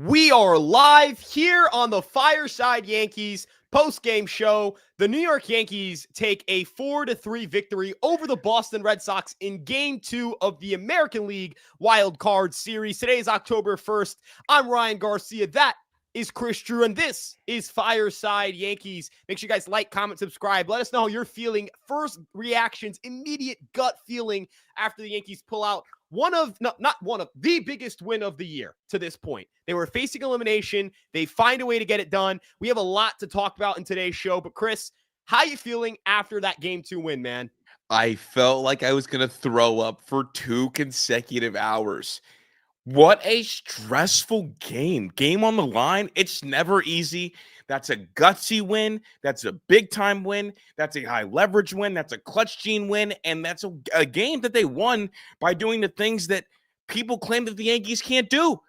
We are live here on the Fireside Yankees post-game show. The New York Yankees take a 4-3 victory over the Boston Red Sox in Game 2 of the American League Wild Card Series. Today is October 1st. I'm Ryan Garcia. That is Chris Drew, and this is Fireside Yankees. Make sure you guys like, comment, subscribe. Let us know how you're feeling. First reactions, immediate gut feeling after the Yankees pull out the biggest win of the year to this point. They were facing elimination. They find a way to get it done. We have a lot to talk about in today's show. But Chris, how you feeling after that Game 2 win, man? I felt like I was going to throw up for 2 consecutive hours. What a stressful game. Game on the line. It's never easy. That's a gutsy win. That's a big-time win. That's a high-leverage win. That's a clutch gene win. And that's a game that they won by doing the things that people claim that the Yankees can't do.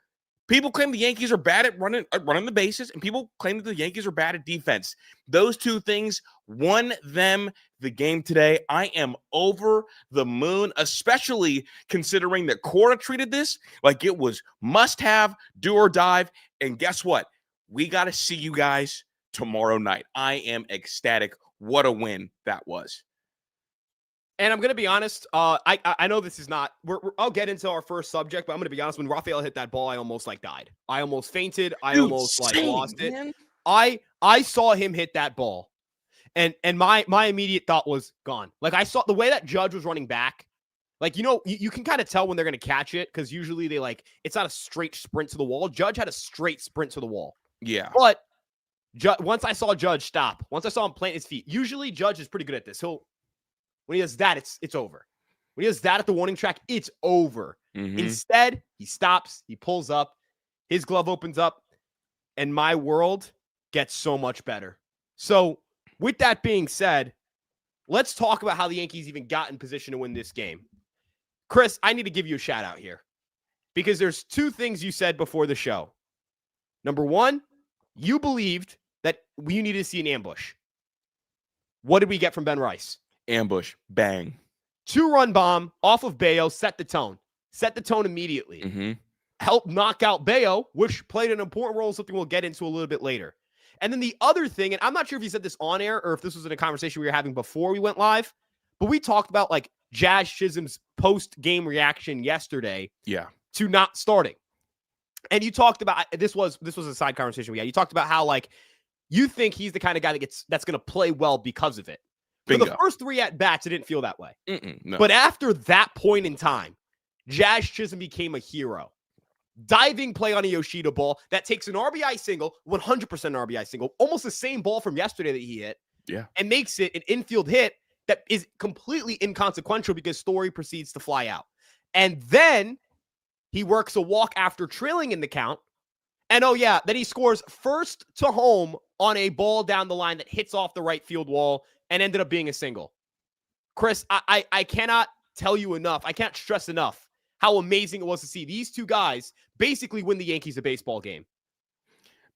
People claim the Yankees are bad at running the bases, and people claim that the Yankees are bad at defense. Those two things won them the game today. I am over the moon, especially considering that Cora treated this like it was must-have, do or dive. And guess what? We got to see you guys tomorrow night. I am ecstatic. What a win that was. And I'm going to be honest, I know this is not, I'll get into our first subject, but I'm going to be honest, when Rafael hit that ball, I almost died. I almost fainted. I almost lost it. I saw him hit that ball, and my immediate thought was gone. Like, I saw the way that Judge was running back. Like, you can kind of tell when they're going to catch it, because usually it's not a straight sprint to the wall. Judge had a straight sprint to the wall. Yeah. But once I saw Judge stop, once I saw him plant his feet, usually Judge is pretty good at this. When he does that, it's over. When he does that at the warning track, it's over. Mm-hmm. Instead, he stops, he pulls up, his glove opens up, and my world gets so much better. So, with that being said, let's talk about how the Yankees even got in position to win this game. Chris, I need to give you a shout out here, because there's 2 things you said before the show. Number 1, you believed that we needed to see an ambush. What did we get from Ben Rice? Ambush. Bang. 2-run bomb off of Bayo, set the tone. Set the tone immediately. Mm-hmm. Helped knock out Bayo, which played an important role, something we'll get into a little bit later. And then the other thing, and I'm not sure if you said this on air or if this was in a conversation we were having before we went live, but we talked about Jazz Chisholm's post-game reaction yesterday to not starting. And you talked about, this was a side conversation we had. You talked about how you think he's the kind of guy that's going to play well because of it. For the first 3 at-bats, it didn't feel that way. No. But after that point in time, Jazz Chisholm became a hero. Diving play on a Yoshida ball that takes an RBI single, 100% RBI single, almost the same ball from yesterday that he hit, and makes it an infield hit that is completely inconsequential because Story proceeds to fly out. And then he works a walk after trailing in the count. And then he scores first to home on a ball down the line that hits off the right field wall and ended up being a single. Chris, I cannot tell you enough. I can't stress enough how amazing it was to see these 2 guys basically win the Yankees a baseball game.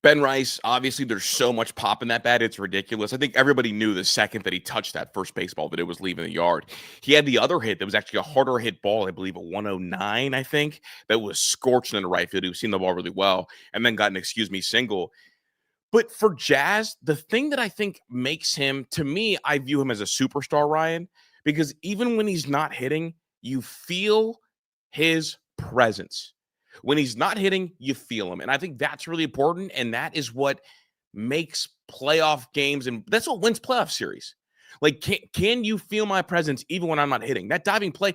Ben Rice, obviously there's so much pop in that bat. It's ridiculous. I think everybody knew the second that he touched that first baseball that it was leaving the yard. He had the other hit that was actually a harder hit ball, I believe, at 109, I think, that was scorching in the right field. He was seeing the ball really well and then got an single. But for Jazz, the thing that I think makes him, to me, I view him as a superstar, Ryan, because even when he's not hitting, you feel his presence. When he's not hitting, you feel him. And I think that's really important. And that is what makes playoff games, and that's what wins playoff series. Can you feel my presence even when I'm not hitting? That diving play,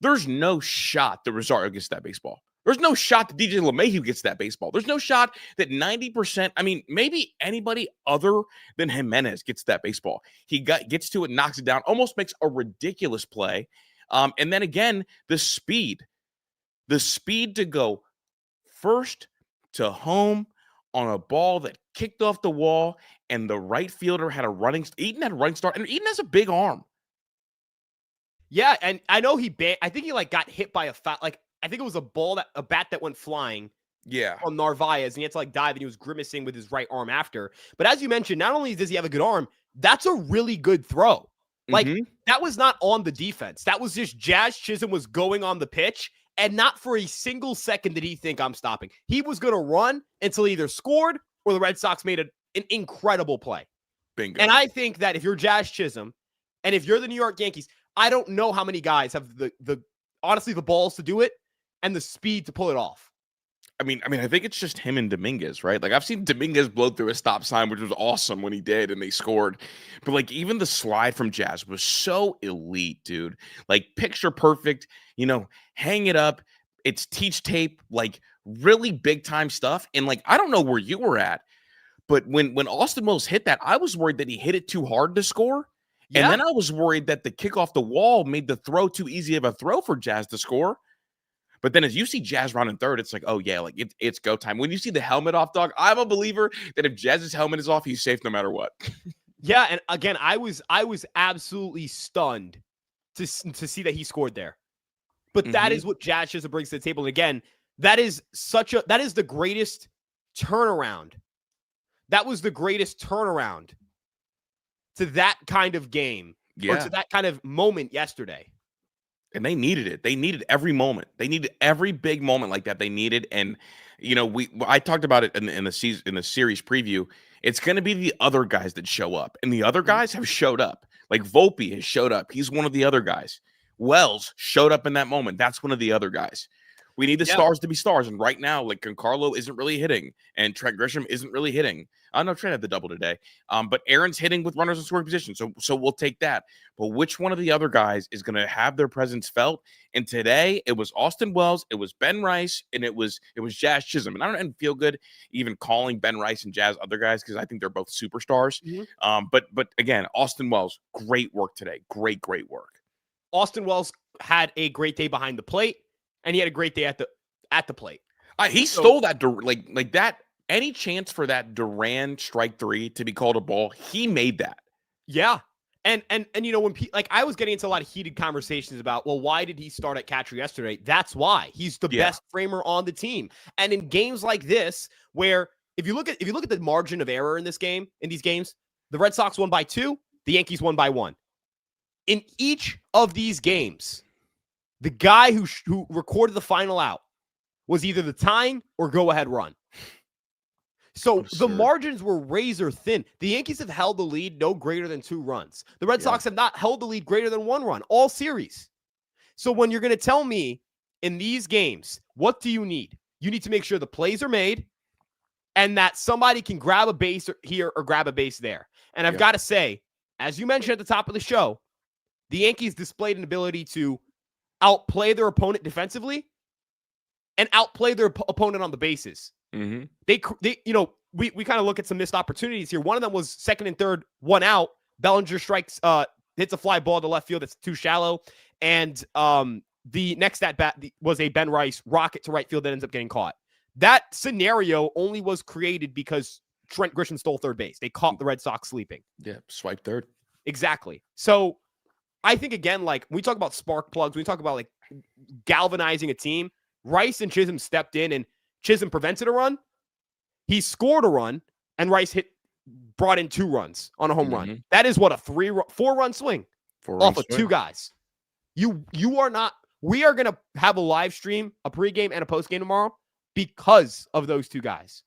there's no shot that Rosario gets that baseball. There's no shot that DJ LeMahieu gets that baseball. There's no shot that 90%, maybe anybody other than Jimenez gets that baseball. He gets to it, knocks it down, almost makes a ridiculous play. And then again, the speed to go first to home on a ball that kicked off the wall, and the right fielder had a running start, and Eden has a big arm. Yeah, and I know I think he got hit by a foul. I think it was a bat that went flying. From Narvaez, and he had to dive, and he was grimacing with his right arm after. But as you mentioned, not only does he have a good arm, that's a really good throw. That was not on the defense. That was just Jazz Chisholm was going on the pitch, And not for a single second did he think I'm stopping. He was going to run until he either scored or the Red Sox made an incredible play. Bingo. And I think that if you're Jazz Chisholm and if you're the New York Yankees, I don't know how many guys have honestly the balls to do it and the speed to pull it off. I mean, I think it's just him and Dominguez, right? Like, I've seen Dominguez blow through a stop sign, which was awesome when he did, and they scored. But, like, even the slide from Jazz was so elite, dude. Like, picture perfect, hang it up. It's teach tape, like, really big-time stuff. And, like, I don't know where you were at, but when Austin Wells hit that, I was worried that he hit it too hard to score. Yeah. And then I was worried that the kick off the wall made the throw too easy of a throw for Jazz to score. But then as you see Jazz running third, it's like, oh, yeah, like it's go time. When you see the helmet off, dog, I'm a believer that if Jazz's helmet is off, he's safe no matter what. Yeah, and again, I was absolutely stunned to see that he scored there. But that is what Jazz Chisholm brings to the table. And again, that is the greatest turnaround. That was the greatest turnaround to that kind of game or to that kind of moment yesterday. And they needed it. They needed every moment. They needed every big moment like that. They needed, and I talked about it in the series preview. It's going to be the other guys that show up, and the other guys have showed up. Like Volpe has showed up. He's one of the other guys. Wells showed up in that moment. That's one of the other guys. We need the stars to be stars, and right now, like Giancarlo isn't really hitting, and Trent Grisham isn't really hitting. I know Trent had the double today, but Aaron's hitting with runners in scoring position, so we'll take that. But which one of the other guys is going to have their presence felt? And today, it was Austin Wells, it was Ben Rice, and it was Jazz Chisholm. And I don't feel good even calling Ben Rice and Jazz other guys because I think they're both superstars. But again, Austin Wells, great work today, great work. Austin Wells had a great day behind the plate. And he had a great day at the plate. He stole that like that. Any chance for that Duran strike three to be called a ball, he made that. Yeah, and when I was getting into a lot of heated conversations about, well, why did he start at catcher yesterday? That's why he's the best framer on the team. And in games like this, where if you look at the margin of error in these games, the Red Sox won by 2, the Yankees won by 1. In each of these games, the guy who recorded the final out was either the tying or go-ahead run. So the margins were razor thin. The Yankees have held the lead no greater than 2 runs. The Red Sox have not held the lead greater than 1 run all series. So when you're going to tell me in these games, what do you need? You need to make sure the plays are made and that somebody can grab a base here or grab a base there. And I've got to say, as you mentioned at the top of the show, the Yankees displayed an ability to outplay their opponent defensively and outplay their opponent on the bases. They we kind of look at some missed opportunities here. One of them was second and third, 1 out. Bellinger hits a fly ball to left field that's too shallow. And the next at bat was a Ben Rice rocket to right field that ends up getting caught. That scenario only was created because Trent Grisham stole third base. They caught the Red Sox sleeping. Yeah, swipe third. Exactly. So I think, again, like, when we talk about spark plugs, we talk about, like, galvanizing a team, Rice and Chisholm stepped in, and Chisholm prevented a run. He scored a run, and Rice brought in 2 runs on a home run. That is what, a 4-run swing off of 2 guys. You are not – we are going to have a live stream, a pregame and a postgame tomorrow because of those 2 guys.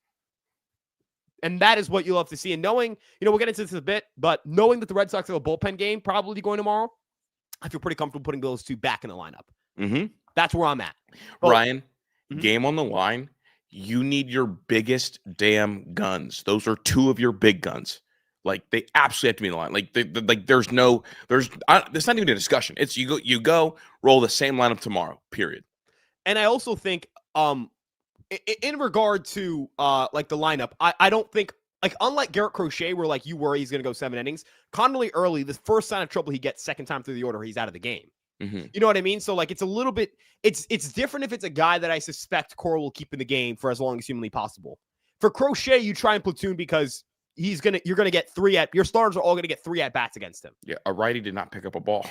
And that is what you'll have to see. And knowing, we'll get into this a bit, but knowing that the Red Sox have a bullpen game probably going tomorrow, I feel pretty comfortable putting those 2 back in the lineup. That's where I'm at. But, Ryan, game on the line. You need your biggest damn guns. Those are 2 of your big guns. Like, they absolutely have to be in the line. Like, there's not even a discussion. It's you go roll the same lineup tomorrow. Period. And I also think, in regard to like the lineup, I don't think, like, unlike Garrett Crochet, where like you worry he's going to go 7 innings, Conley early, the first sign of trouble he gets second time through the order, he's out of the game. You know what I mean? So like it's a little bit, it's different if it's a guy that I suspect Cora will keep in the game for as long as humanly possible. For Crochet, you try and platoon because you're gonna get 3 your starters are all gonna get 3 at bats against him. Yeah, a righty did not pick up a ball.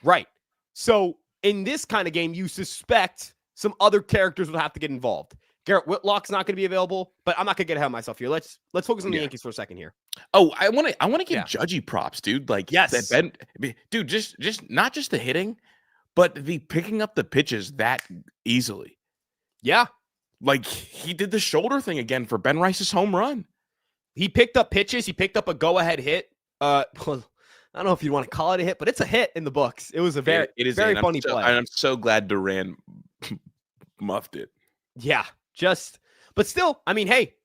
Right. So in this kind of game, you suspect some other characters will have to get involved. Garrett Whitlock's not going to be available, but I'm not going to get ahead of myself here. Let's focus on the Yankees for a second here. Oh, I want to give Judgy props, dude. Like, yes, that Ben, dude, just not just the hitting, but the picking up the pitches that easily. Yeah. Like, he did the shoulder thing again for Ben Rice's home run. He picked up pitches. He picked up a go-ahead hit. Well, I don't know if you want to call it a hit, but it's a hit in the books. It was a very funny play. And I'm so glad Duran muffed it. Yeah, but still, I mean, hey,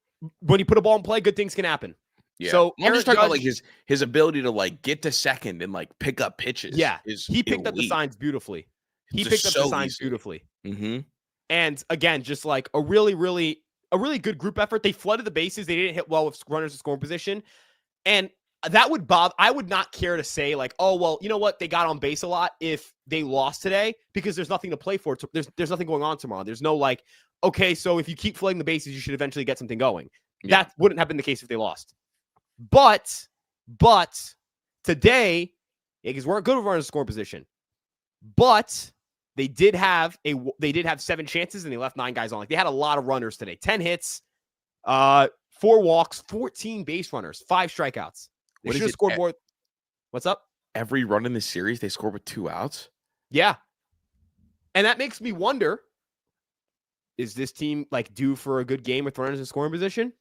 when you put a ball in play, good things can happen. Yeah. So I'm just talking about like his ability to like get to second and like pick up pitches. Yeah, he picked elite. up the signs beautifully. Mm-hmm. And again, just like a really good group effort. They flooded the bases. They didn't hit well with runners in scoring position. And that would bother. I would not care to say like, oh, well, you know what? They got on base a lot if they lost today because there's nothing to play for. There's nothing going on tomorrow. There's no like, okay, so if you keep flooding the bases, you should eventually get something going. Yeah. That wouldn't have been the case if they lost. But today, Yankees weren't good with runners in scoring position. But they did have 7 chances and they left 9 guys on. Like they had a lot of runners today. 10 hits, 4 walks, 14 base runners, 5 strikeouts. They should have scored more. What's up? Every run in the series, they scored with 2 outs. Yeah. And that makes me wonder, is this team like due for a good game with runners in scoring position?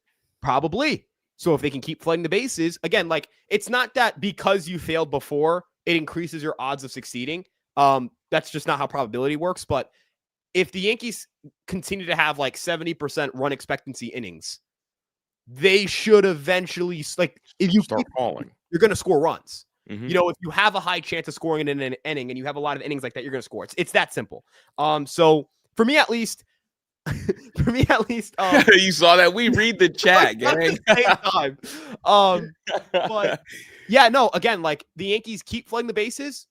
Probably. So if they can keep flooding the bases, again, like it's not that because you failed before, it increases your odds of succeeding. That's just not how probability works. But if the Yankees continue to have like 70% run expectancy innings, they should eventually, like, if you start falling, you're going to score runs. Mm-hmm. You know, if you have a high chance of scoring in an inning and you have a lot of innings like that, you're going to score. It's that simple. So for me, at least, you saw that. We read the chat, gang. But yeah, no, again, like the Yankees keep flooding the bases,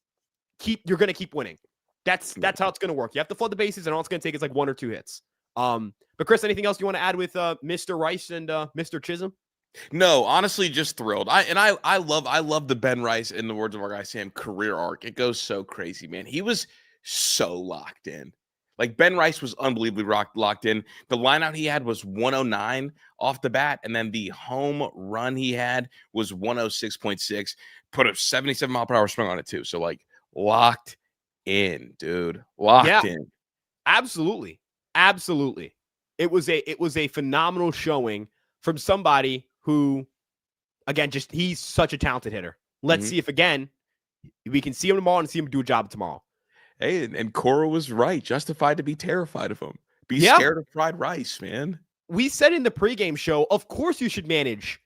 you're going to keep winning. That's how it's going to work. You have to flood the bases, and all it's going to take is like 1 or 2 hits. But Chris, anything else you want to add with Mr. Rice and Mr. Chisholm? No, honestly, just thrilled. I love the Ben Rice, in the words of our guy Sam, career arc. It goes so crazy, man. He was so locked in. Like Ben Rice was unbelievably locked in. The lineout he had was 109 off the bat, and then the home run he had was 106.6. Put a 77 mile per hour swing on it too. So like locked in, dude. Locked in. Absolutely. It was a phenomenal showing from somebody who, again, he's such a talented hitter. Let's see if again we can see him tomorrow and see him do a job tomorrow. Hey, and Cora was right. Justified to be terrified of him. Be scared of Fried Rice, man. We said in the pregame show, of course you should manage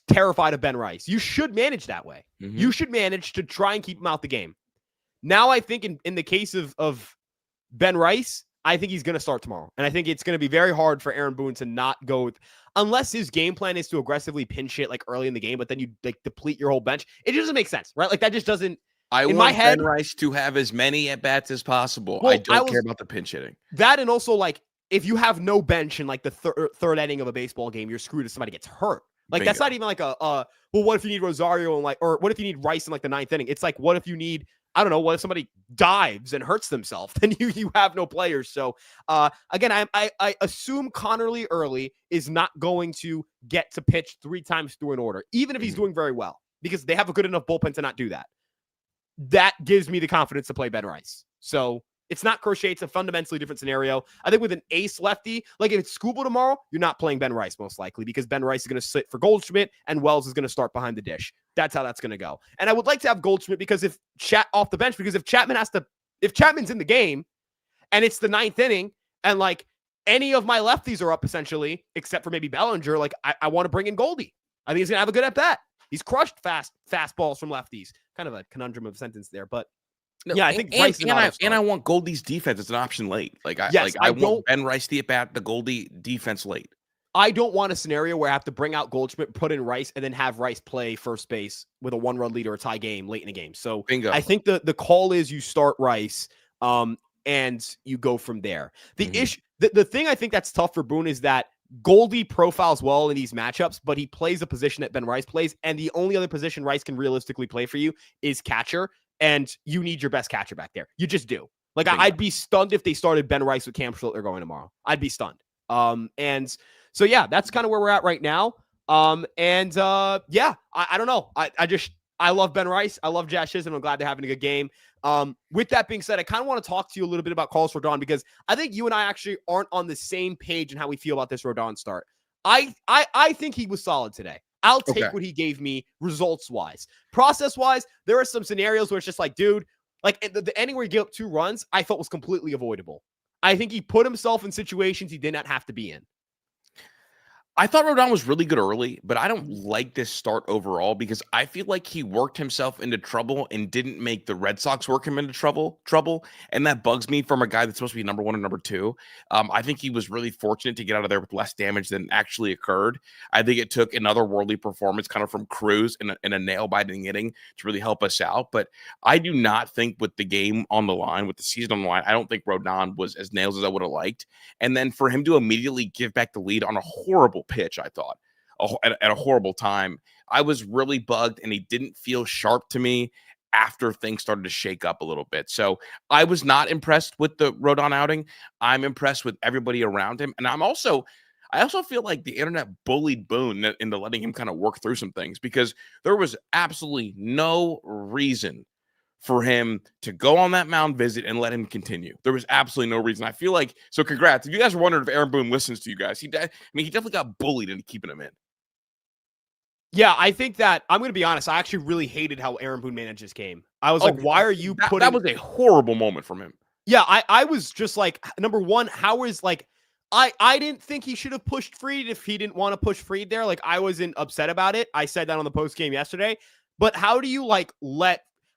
terrified of Ben Rice. You should manage that way. Mm-hmm. You should manage to try and keep him out the game. Now I think in the case of Ben Rice, I think he's going to start tomorrow. And I think it's going to be very hard for Aaron Boone to not go with, unless his game plan is to aggressively pinch hit like early in the game, but then you like deplete your whole bench. It doesn't make sense, right? Like that just doesn't. I want Ben Rice to have as many at-bats as possible. Well, I don't care about the pinch hitting. That, and also, like, if you have no bench in, like, the third inning of a baseball game, you're screwed if somebody gets hurt. Like, That's not even like well, what if you need Rosario or what if you need Rice in, like, the 9th inning? It's like, what if you need, I don't know, what if somebody dives and hurts themselves? Then you have no players. So, again, I assume Connerly early is not going to get to pitch 3 times through an order, even if he's doing very well, because they have a good enough bullpen to not do that. That gives me the confidence to play Ben Rice. So it's not Crochet. It's a fundamentally different scenario. I think with an ace lefty, like if it's Skubal tomorrow, you're not playing Ben Rice most likely because Ben Rice is going to sit for Goldschmidt and Wells is going to start behind the dish. That's how that's going to go. And I would like to have Goldschmidt because if Chapman's in the game and it's the 9th inning and like any of my lefties are up essentially, except for maybe Bellinger, like I want to bring in Goldie. I think he's going to have a good at bat. He's crushed fastballs from lefties. Kind of a conundrum of a sentence there, but I think Rice and I want Goldie's defense as an option late. I want Ben Rice the at-bat, the Goldie defense late. I don't want a scenario where I have to bring out Goldschmidt, put in Rice, and then have Rice play first base with a 1-run lead or a tie game late in the game. So bingo. I think the call is you start Rice, and you go from there. The issue, the thing I think that's tough for Boone is that Goldie profiles well in these matchups, but he plays a position that Ben Rice plays, and the only other position Rice can realistically play for you is catcher, and you need your best catcher back there. You just do. Like, I'd be stunned if they started Ben Rice with Cam Schlittler going tomorrow. I'd be stunned. And so, that's kind of where we're at right now. I don't know. I just I love Ben Rice. I love Josh Chisholm. I'm glad they're having a good game. With that being said, I kind of want to talk to you a little bit about Carlos Rodon because I think you and I actually aren't on the same page in how we feel about this Rodon start. I think he was solid today. I'll take what he gave me results-wise. Process-wise, there are some scenarios where it's just like, dude, like the ending where he gave up 2 runs, I thought was completely avoidable. I think he put himself in situations he did not have to be in. I thought Rodon was really good early, but I don't like this start overall because I feel like he worked himself into trouble and didn't make the Red Sox work him into trouble. And that bugs me from a guy that's supposed to be number 1 and number 2. I think he was really fortunate to get out of there with less damage than actually occurred. I think it took another worldly performance kind of from Cruz in a nail-biting inning to really help us out. But I do not think with the game on the line, with the season on the line, I don't think Rodon was as nails as I would have liked. And then for him to immediately give back the lead on a horrible pitch, I thought, at a horrible time, I was really bugged, and he didn't feel sharp to me after things started to shake up a little bit. So I was not impressed with the Rodon outing. I'm impressed with everybody around him. And I also feel like the internet bullied Boone into letting him kind of work through some things because there was absolutely no reason for him to go on that mound visit and let him continue. There was absolutely no reason. I feel like, so congrats. If you guys are wondering if Aaron Boone listens to you guys, he definitely got bullied into keeping him in. Yeah, I think that, I'm going to be honest, I actually really hated how Aaron Boone managed this game. I was like, why are you putting... That was a horrible moment from him. Yeah, I was just like, number one, how is like... I didn't think he should have pushed Fried if he didn't want to push Fried there. Like, I wasn't upset about it. I said that on the post game yesterday. But how do you let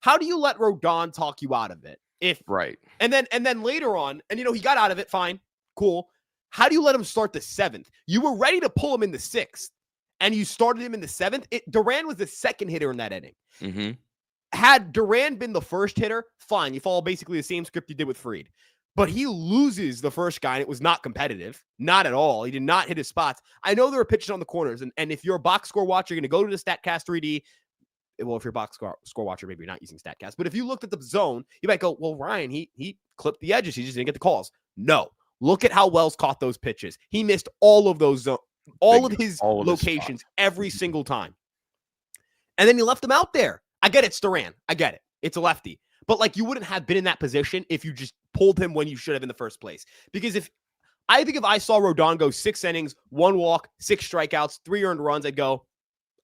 Rodon talk you out of it? Right. And then later on, and he got out of it, fine, cool. How do you let him start the 7th? You were ready to pull him in the 6th, and you started him in the 7th. Duran was the second hitter in that inning. Mm-hmm. Had Duran been the first hitter, fine. You follow basically the same script you did with Fried. But he loses the first guy, and it was not competitive. Not at all. He did not hit his spots. I know there were pitches on the corners, and if you're a box score watcher, you're going to go to the StatCast 3D. Well, if you're a box score watcher, maybe you're not using StatCast. But if you looked at the zone, you might go, well, Ryan, he clipped the edges. He just didn't get the calls. No. Look at how Wells caught those pitches. He missed all of those his locations every single time. And then he left them out there. I get it, it's Duran. I get it. It's a lefty. But like, you wouldn't have been in that position if you just pulled him when you should have in the first place. Because if I saw Rodon go 6 innings, 1 walk, 6 strikeouts, 3 earned runs, I'd go,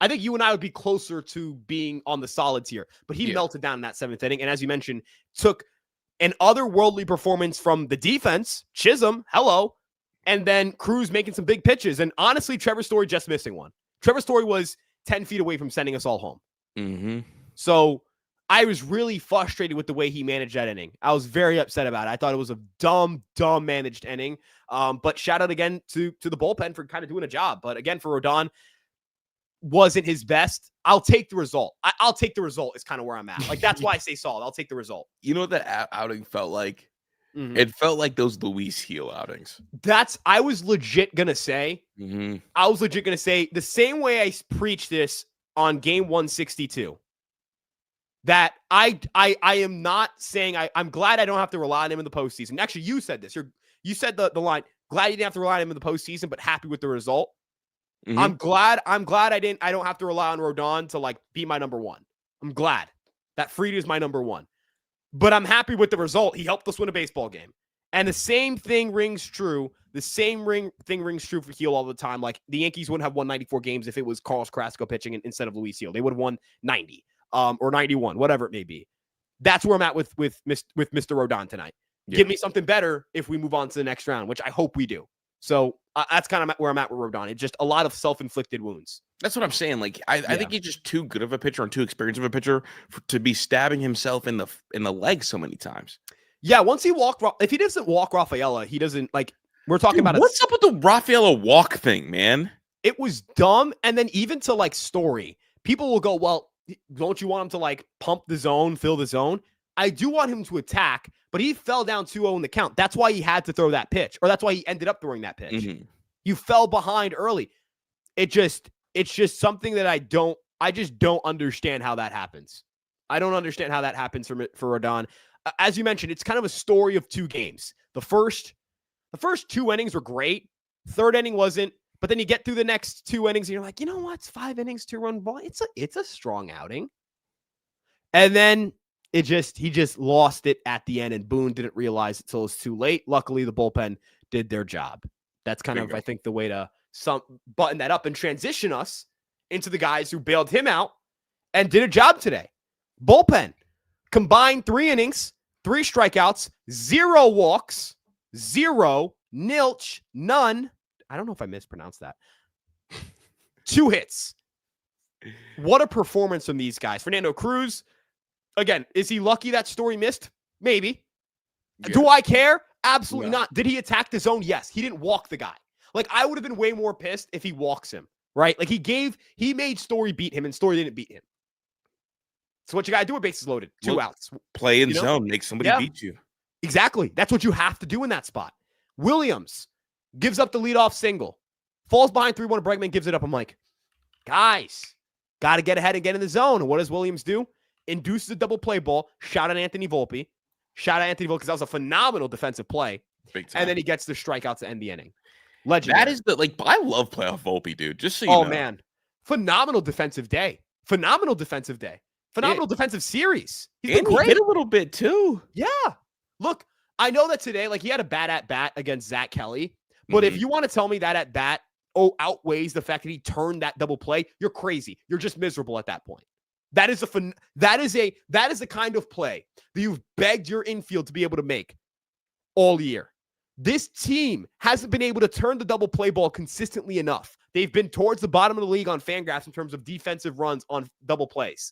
I think you and I would be closer to being on the solid tier. But he melted down in that 7th inning. And as you mentioned, took an otherworldly performance from the defense, Chisholm, hello, and then Cruz making some big pitches. And honestly, Trevor Story just missing one. Trevor Story was 10 feet away from sending us all home. Mm-hmm. So I was really frustrated with the way he managed that inning. I was very upset about it. I thought it was a dumb managed inning. But shout out again to the bullpen for kind of doing a job. But again, for Rodon, wasn't his best. I'll take the result. I'll take the result is kind of where I'm at. Like, that's why I say solid. I'll take the result. You know what that outing felt like? Mm-hmm. It felt like those Luis Heel outings. I was legit going to say, the same way I preached this on game 162, that I am not saying I'm glad I don't have to rely on him in the postseason. Actually, you said this. You said the line, glad you didn't have to rely on him in the postseason, but happy with the result. Mm-hmm. I'm glad I don't have to rely on Rodon to like be my number 1. I'm glad that Fried is my number 1. But I'm happy with the result. He helped us win a baseball game. And the same thing rings true. The same thing rings true for Heel all the time. Like, the Yankees wouldn't have won 94 games if it was Carlos Carrasco pitching instead of Luis Heel. They would have won 90 or 91, whatever it may be. That's where I'm at with Mr. Rodon tonight. Yeah. Give me something better if we move on to the next round, which I hope we do. So that's kind of where I'm at with Rodon. It's just a lot of self-inflicted wounds. That's what I'm saying. Like, I think he's just too good of a pitcher and too experienced of a pitcher to be stabbing himself in the leg so many times. Yeah, if he doesn't walk Rafaela, he doesn't, like, we're talking about what's up with the Rafaela walk thing, man? It was dumb. And then even to like Story, people will go, well, don't you want him to like pump the zone, fill the zone? I do want him to attack, but he fell down 2-0 in the count. That's why he had to throw that pitch, or that's why he ended up throwing that pitch. Mm-hmm. You fell behind early. It's just something that I just don't understand how that happens. I don't understand how that happens for Rodon. As you mentioned, it's kind of a story of 2 games. The first 2 innings were great. 3rd inning wasn't, but then you get through the next 2 innings and you're like, you know what? It's 5 innings, 2-run ball. It's a strong outing. And then he just lost it at the end, and Boone didn't realize it until it was too late. Luckily, the bullpen did their job. That's kind of, I think, the way to button that up and transition us into the guys who bailed him out and did a job today. Bullpen, combined 3 innings, 3 strikeouts, 0 walks, 0, nilch, none. I don't know if I mispronounced that. 2 hits. What a performance from these guys. Fernando Cruz, again, is he lucky that Story missed? Maybe. Yeah. Do I care? Absolutely not. Did he attack the zone? Yes. He didn't walk the guy. Like, I would have been way more pissed if he walks him, right? Like, he made Story beat him, and Story didn't beat him. So what you got to do with bases loaded? 2 outs. Play in zone. Make somebody beat you. Exactly. That's what you have to do in that spot. Williams gives up the leadoff single. Falls behind 3-1. Bregman gives it up. I'm like, guys, got to get ahead and get in the zone. And what does Williams do? Induces a double play ball. Shout out Anthony Volpe. Shout out Anthony Volpe because that was a phenomenal defensive play. Big time. And then he gets the strikeout to end the inning. Legendary. That is I love playoff Volpe, dude. Just so you know. Oh, man. Phenomenal defensive day. Phenomenal defensive defensive series. He's been great. He hit a little bit, too. Yeah. Look, I know that today, he had a bad at-bat against Zach Kelly. But if you want to tell me that at-bat outweighs the fact that he turned that double play, you're crazy. You're just miserable at that point. That is the kind of play that you've begged your infield to be able to make all year. This team hasn't been able to turn the double play ball consistently enough. They've been towards the bottom of the league on Fangraphs in terms of defensive runs on double plays.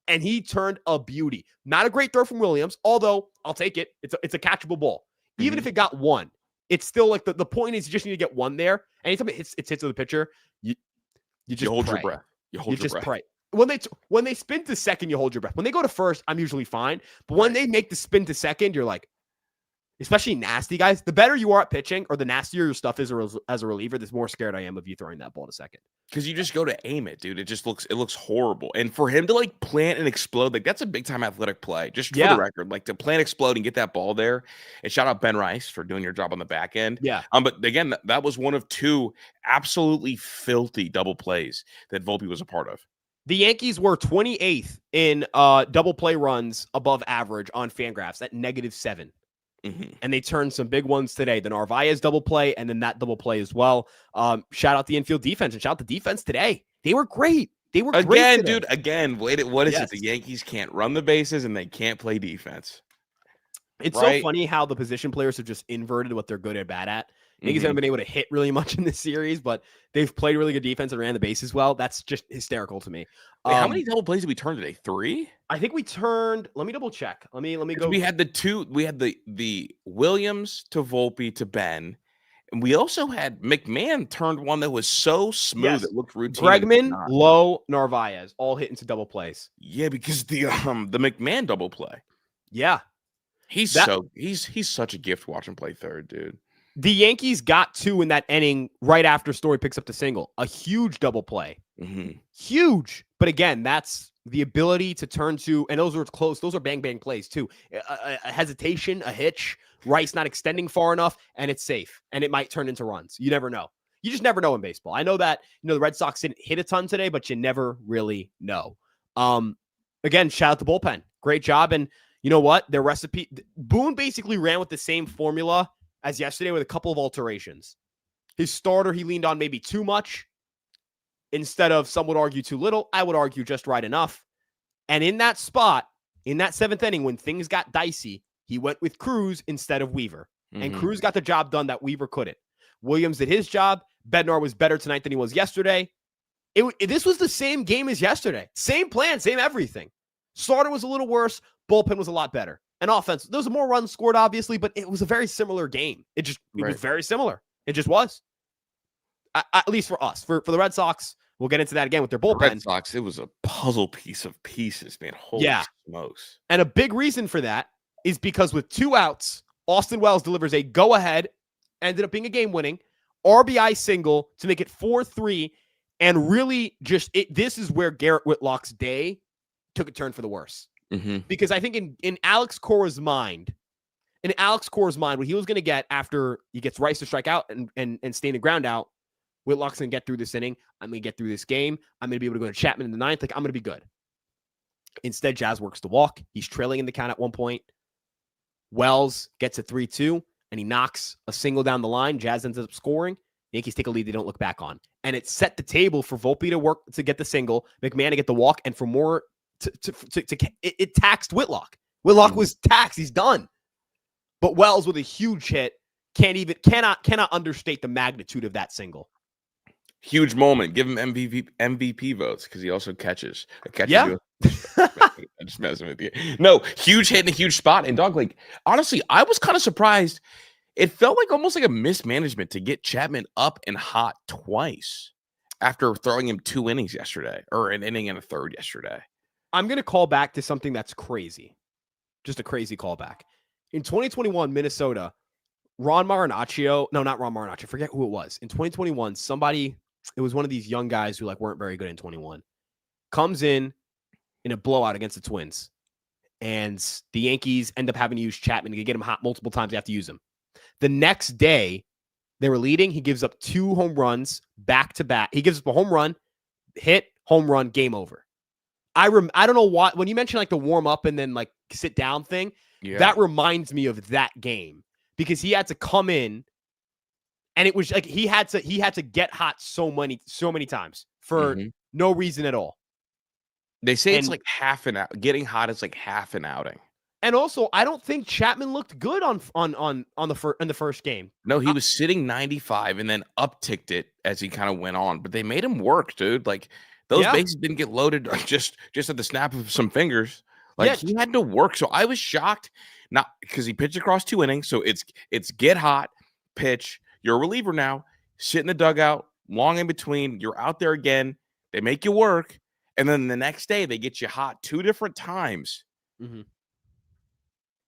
And he turned a beauty. Not a great throw from Williams, although I'll take it. It's a catchable ball. Even if it got 1, it's still the point is you just need to get 1 there. Anytime it hits to the pitcher, you just hold pray. Your breath. You hold your breath. Pray. When they spin to second, you hold your breath. When they go to first, I'm usually fine. But when they make the spin to second, you're like, especially nasty guys, the better you are at pitching or the nastier your stuff is as a reliever, the more scared I am of you throwing that ball to second. Because you just go to aim it, dude. It looks horrible. And for him to plant and explode, that's a big time athletic play. Just for the record, to plant, explode, and get that ball there. And shout out Ben Rice for doing your job on the back end. Yeah. But again, that was one of 2 absolutely filthy double plays that Volpe was a part of. The Yankees were 28th in double play runs above average on Fangraphs at -7. And they turned some big ones today. The Narvaez double play and then that double play as well. Shout out the infield defense and shout out the defense today. They were great. They were great today. Dude. Again, what is it? The Yankees can't run the bases and they can't play defense. It's so funny how the position players have just inverted what they're good or bad at. Yankees haven't been able to hit really much in this series, but they've played really good defense and ran the bases well. That's just hysterical to me. Wait, how many double plays did we turn today? 3? I think we turned. Let me double check. Let me go. We had the Williams to Volpe to Ben, and we also had McMahon turned one that was so smooth it looked routine. Bregman, Lowe, Narvaez all hit into double plays. Yeah, because the McMahon double play. Yeah, he's such a gift watching play third, dude. The Yankees got 2 in that inning right after Story picks up the single. A huge double play. Huge. But again, that's the ability to turn to, and those are close. Those are bang plays too. A hesitation, a hitch, Rice not extending far enough, and it's safe. And it might turn into runs. You never know. You just never know in baseball. I know that, the Red Sox didn't hit a ton today, but you never really know. Again, shout out the bullpen. Great job. And you know what? Their recipe, Boone basically ran with the same formula as yesterday with a couple of alterations. His starter, he leaned on maybe too much instead of, some would argue, too little. I would argue just right enough. And in that spot, in that 7th inning, when things got dicey, he went with Cruz instead of Weaver. And Cruz got the job done that Weaver couldn't. Williams did his job. Bednar was better tonight than he was yesterday. This was the same game as yesterday. Same plan, same everything. Starter was a little worse. Bullpen was a lot better. And offense, there was more runs scored, obviously, but it was a very similar game. It was very similar. It just was. At least for us. For the Red Sox, we'll get into that again with their bullpen. Red Sox, it was a puzzle piece of pieces, man. Holy smokes. And a big reason for that is because with 2 outs, Austin Wells delivers a go-ahead, ended up being a game-winning RBI single to make it 4-3, and really this is where Garrett Whitlock's day took a turn for the worse. Because I think in Alex Cora's mind, what he was going to get after he gets Rice to strike out and stay in the ground out, Whitlock's going to get through this inning. I'm going to get through this game. I'm going to be able to go to Chapman in the 9th. I'm going to be good. Instead, Jazz works the walk. He's trailing in the count at one point. Wells gets a 3-2, and he knocks a single down the line. Jazz ends up scoring. Yankees take a lead they don't look back on. And it set the table for Volpe to work to get the single, McMahon to get the walk, and for more it taxed Whitlock. Whitlock was taxed. He's done. But Wells with a huge hit cannot understate the magnitude of that single. Huge moment. Give him MVP votes because he also catches. Yeah. I'm just messing with you. No, huge hit in a huge spot. And dog, like, honestly, I was kind of surprised. It felt like almost like a mismanagement to get Chapman up and hot twice after throwing him 2 innings yesterday, or an inning and a third yesterday. I'm going to call back to something that's crazy. Just a crazy callback. In 2021, Minnesota, not Ron Marinaccio, forget who it was. In 2021, it was one of these young guys who weren't very good in 21, comes in a blowout against the Twins. And the Yankees end up having to use Chapman to get him hot multiple times. They have to use him. The next day, they were leading. He gives up 2 home runs back to back. He gives up a home run, hit, home run, game over. I don't know why. When you mention the warm up and then sit down thing, that reminds me of that game because he had to come in, and it was he had to get hot so many times for no reason at all. They say it's like half an hour. Getting hot is like half an outing. And also, I don't think Chapman looked good in the first game. No, he was sitting 95 and then upticked it as he kind of went on. But they made him work, dude. Those bases didn't get loaded just at the snap of some fingers. He had to work. So I was shocked, not because he pitched across 2 innings. So it's get hot, pitch. You're a reliever now. Sit in the dugout, long in between. You're out there again. They make you work. And then the next day, they get you hot 2 different times. Mm-hmm.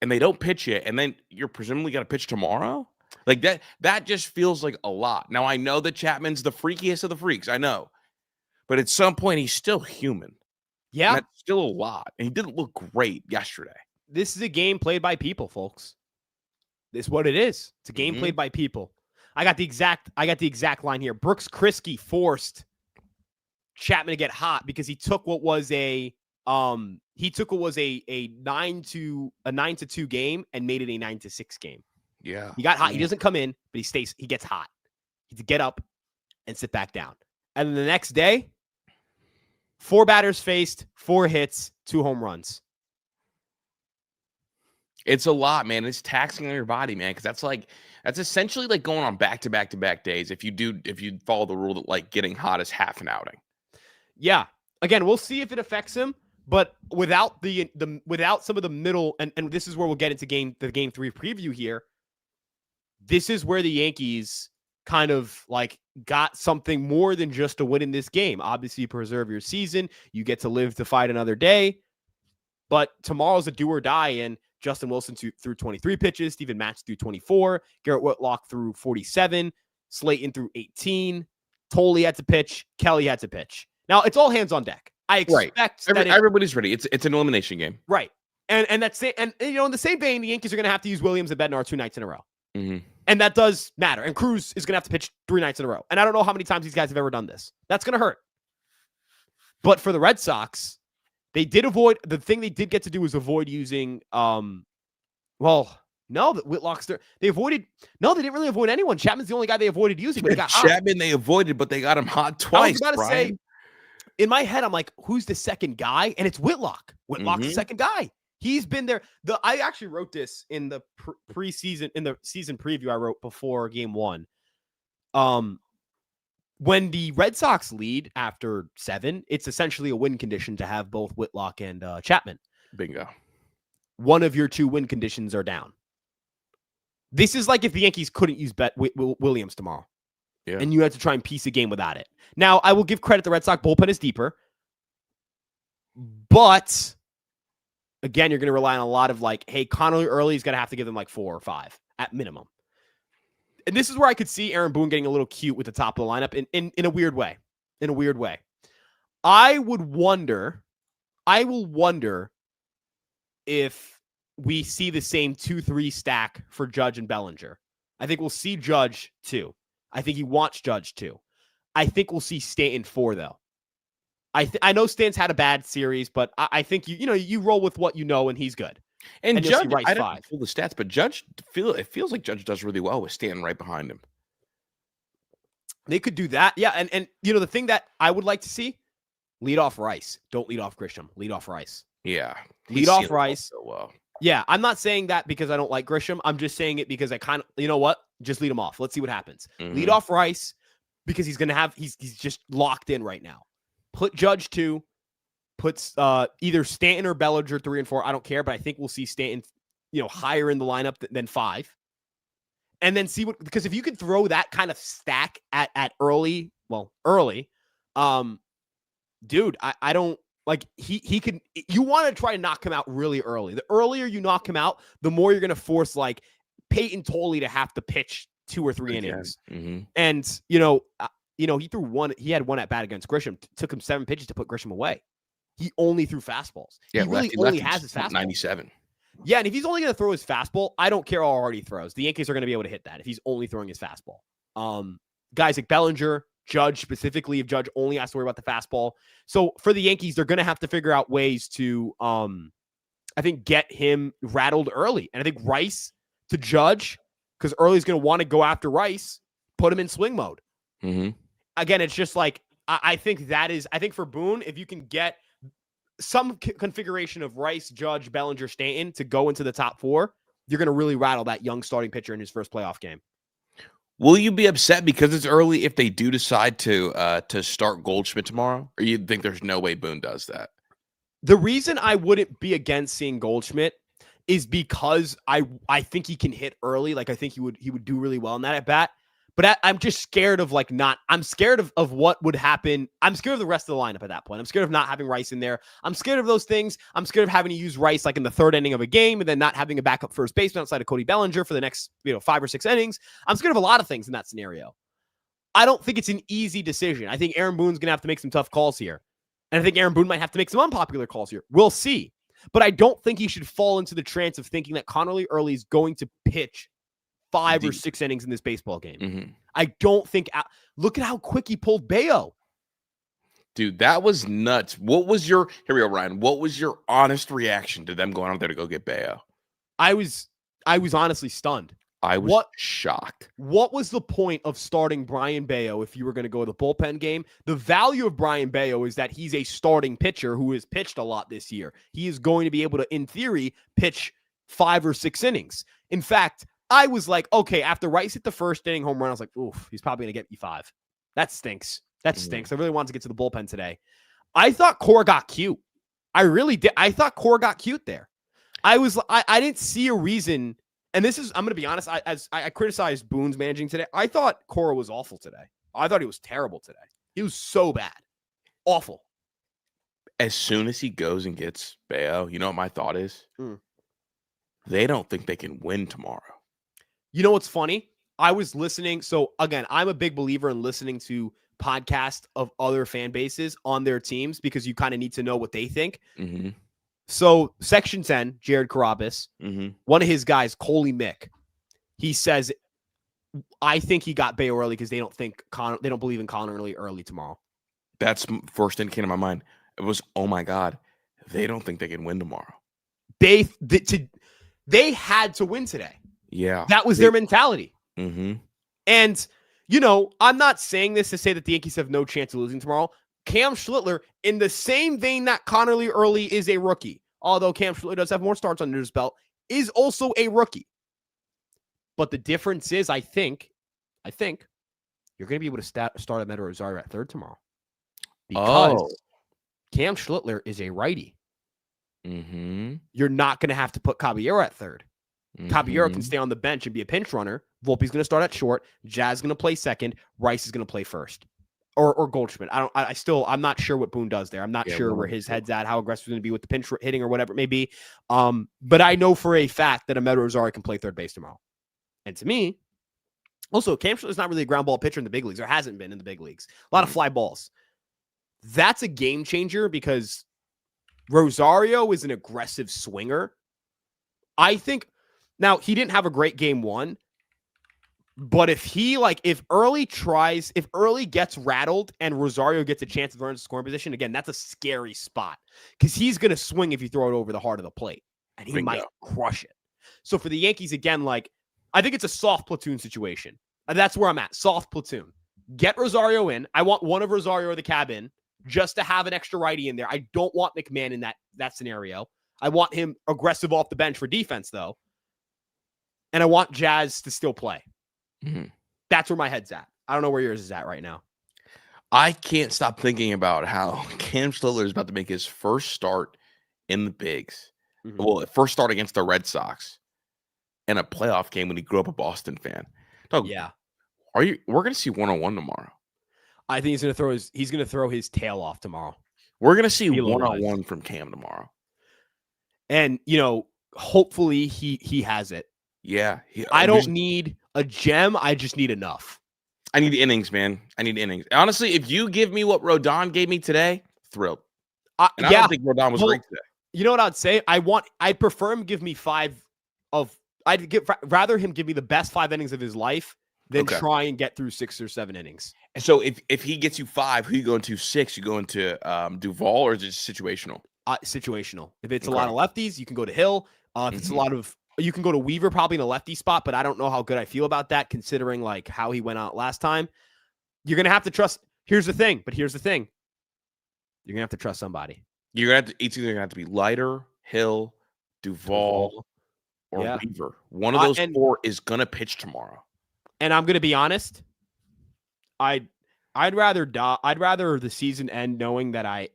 And they don't pitch you. And then you're presumably going to pitch tomorrow? That just feels like a lot. Now, I know that Chapman's the freakiest of the freaks. I know. But at some point, he's still human. Yeah. And that's still a lot. And he didn't look great yesterday. This is a game played by people, folks. This is what it is. It's a game played by people. I got the exact line here. Brooks Kriske forced Chapman to get hot because he took what was a 9-2 game and made it a 9-6 game. Yeah. He got hot. He doesn't come in, but he gets hot. He to get up and sit back down. And then the next day, 4 batters faced, 4 hits, 2 home runs. It's a lot, man. It's taxing on your body, man, because that's essentially going on back-to-back days if you follow the rule that getting hot is half an outing. Yeah. Again, we'll see if it affects him, but without without some of the middle, and this is where we'll get into the game 3 preview here. This is where the Yankees kind of got something more than just a win in this game. Obviously, you preserve your season. You get to live to fight another day. But tomorrow's a do or die, and Justin Wilson threw 23 pitches. Steven Matz threw 24. Garrett Whitlock threw 47. Slayton threw 18. Tolley had to pitch. Kelly had to pitch. Now, it's all hands on deck. I expect that everybody's ready. It's an elimination game. Right. And that's it. And in the same vein, the Yankees are going to have to use Williams and Bednar 2 nights in a row. Mm-hmm. And that does matter. And Cruz is going to have to pitch 3 nights in a row. And I don't know how many times these guys have ever done this. That's going to hurt. But for the Red Sox, the thing they did get to do was avoid using, Whitlock's there. They didn't really avoid anyone. Chapman's the only guy they avoided using, but he got hot. Chapman they avoided, but they got him hot twice. I was about to say, in my head, I'm like, who's the second guy? And it's Whitlock. Whitlock's the second guy. He's been there. I actually wrote this in the preseason, in the season preview I wrote before game 1. When the Red Sox lead after 7, it's essentially a win condition to have both Whitlock and Chapman. Bingo. One of your 2 win conditions are down. This is like if the Yankees couldn't use Williams tomorrow. Yeah. And you had to try and piece a game without it. Now, I will give credit. The Red Sox bullpen is deeper. But, again, you're going to rely on a lot of hey, Connolly early is going to have to give them 4 or 5 at minimum. And this is where I could see Aaron Boone getting a little cute with the top of the lineup in a weird way. In a weird way. I will wonder if we see the same 2-3 stack for Judge and Bellinger. I think we'll see Judge 2. I think he wants Judge 2. I think we'll see Stanton 4, though. I know Stan's had a bad series, but I think you roll with what you know, and he's good. And And you'll see Judge, Rice I don't 5. feel the stats, but Judge it feels like Judge does really well with Stan right behind him. They could do that. Yeah, and the thing that I would like to see, lead off Rice. Don't lead off Grisham. Lead off Rice. Yeah. Lead off Rice. So well. Yeah, I'm not saying that because I don't like Grisham. I'm just saying it because I kind of, you know what? Just lead him off. Let's see what happens. Lead off Rice because he's just locked in right now. Put Judge 2. Puts either Stanton or Bellinger 3 and 4. I don't care, but I think we'll see Stanton, higher in the lineup than 5. And then see because if you could throw that kind of stack at early, dude, I don't like he can. You want to try to knock him out really early. The earlier you knock him out, the more you're going to force like Peyton Tolley to have to pitch 2 or 3 innings. And he threw one. He had one at bat against Grisham. Took him 7 pitches to put Grisham away. He only threw fastballs. Yeah, he really only has his fastball. 97. Yeah, and if he's only going to throw his fastball, I don't care how hard he throws. The Yankees are going to be able to hit that if he's only throwing his fastball. Guys like Bellinger, Judge specifically, if Judge only has to worry about the fastball. So for the Yankees, they're going to have to figure out ways to, I think, get him rattled early. And I think Rice to Judge, because Early's going to want to go after Rice, put him in swing mode. Again, it's just like, I think for Boone, if you can get some configuration of Rice, Judge, Bellinger, Stanton to go into the top 4, you're going to really rattle that young starting pitcher in his first playoff game. Will you be upset because it's early if they do decide to start Goldschmidt tomorrow? Or you think there's no way Boone does that? The reason I wouldn't be against seeing Goldschmidt is because I think he can hit early. Like I think he would do really well in that at bat. But I'm just scared of I'm scared of what would happen. I'm scared of the rest of the lineup at that point. I'm scared of not having Rice in there. I'm scared of those things. I'm scared of having to use Rice like in the 3rd inning of a game and then not having a backup first baseman outside of Cody Bellinger for the next 5 or 6 innings. I'm scared of a lot of things in that scenario. I don't think it's an easy decision. I think Aaron Boone's going to have to make some tough calls here. And I think Aaron Boone might have to make some unpopular calls here. We'll see. But I don't think he should fall into the trance of thinking that Connerly Early is going to pitch 5 or 6 innings in this baseball game. I don't think. Look at how quick he pulled Bayo. Dude, that was nuts. What was your – here we go, Ryan. What was your honest reaction to them going out there to go get Bayo? I was honestly stunned. I was shocked. What was the point of starting Brian Bayo if you were going to go to the bullpen game? The value of Brian Bayo is that he's a starting pitcher who has pitched a lot this year. He is going to be able to, in theory, pitch 5 or 6 innings. In fact, I was like, okay, after Rice hit the 1st inning home run, I was like, oof, he's probably going to get me 5. That stinks. That stinks. I really wanted to get to the bullpen today. I thought Cora got cute. I really did. I thought Cora got cute there. I didn't see a reason. And this is, I'm going to be honest, I criticized Boone's managing today. I thought Cora was awful today. I thought he was terrible today. He was so bad. Awful. As soon as he goes and gets Bayo, you know what my thought is? They don't think they can win tomorrow. You know what's funny? I was listening. So again, I'm a big believer in listening to podcasts of other fan bases on their teams because you kind of need to know what they think. So Section 10, Jared Carabas, one of his guys, Coley Mick, he says, I think he got Bayo early because they don't believe in Connerly early tomorrow. That's first thing that came to my mind. It was, oh my God, they don't think they can win tomorrow. They had to win today. Yeah. That was their mentality. And, I'm not saying this to say that the Yankees have no chance of losing tomorrow. Cam Schlittler, in the same vein that Connerly Early is a rookie, although Cam Schlittler does have more starts under his belt, is also a rookie. But the difference is, I think you're going to be able to start Amed Rosario at 3rd tomorrow. Because Cam Schlittler is a righty. You're not going to have to put Caballero at 3rd. Caballero can stay on the bench and be a pinch runner. Volpe's going to start at short. Jazz is going to play 2nd. Rice is going to play 1st. Or Goldschmidt. I'm not sure what Boone does there. I'm not sure where his head's at, how aggressive he's going to be with the pinch hitting or whatever it may be. But I know for a fact that Amed Rosario can play 3rd base tomorrow. And to me, also, Cam Schlittler's not really a ground ball pitcher in the big leagues, or hasn't been in the big leagues. A lot of fly balls. That's a game changer because Rosario is an aggressive swinger. I think, now he didn't have a great game 1, But if Early gets rattled and Rosario gets a chance to learn scoring position, again, that's a scary spot because he's going to swing if you throw it over the heart of the plate and he might crush it. So for the Yankees, again, I think it's a soft platoon situation. That's where I'm at. Soft platoon. Get Rosario in. I want one of Rosario or the cab in just to have an extra righty in there. I don't want McMahon in that scenario. I want him aggressive off the bench for defense, though. And I want Jazz to still play. Mm-hmm. That's where my head's at. I don't know where yours is at right now. I can't stop thinking about how Cam Stiller is about to make his first start in the bigs. Mm-hmm. Well, first start against the Red Sox in a playoff game when he grew up a Boston fan. Doug, yeah. We're going to see 101 tomorrow. I think he's going to throw his tail off tomorrow. We're going to see 101 from Cam tomorrow. And, hopefully he has it. Yeah. I don't need a gem. I just need enough. I need innings, man. I need innings. Honestly, if you give me what Rodon gave me today, thrilled. I don't think Rodon was great today. You know what I'd say? I'd prefer him give me rather him give me the best 5 innings of his life than try and get through 6 or 7 innings. And so if he gets you 5, who you go into 6? You go into Duvall, or is it just situational? Situational. If it's a lot of lefties, you can go to Hill. If it's a lot of you can go to Weaver probably in a lefty spot, but I don't know how good I feel about that considering how he went out last time. You're going to have to trust. Here's the thing. You're going to have to trust somebody. It's either going to have to be Leiter, Hill, Duvall, or Weaver. One of those 4 is going to pitch tomorrow. And I'm going to be honest. I'd rather the season end knowing that I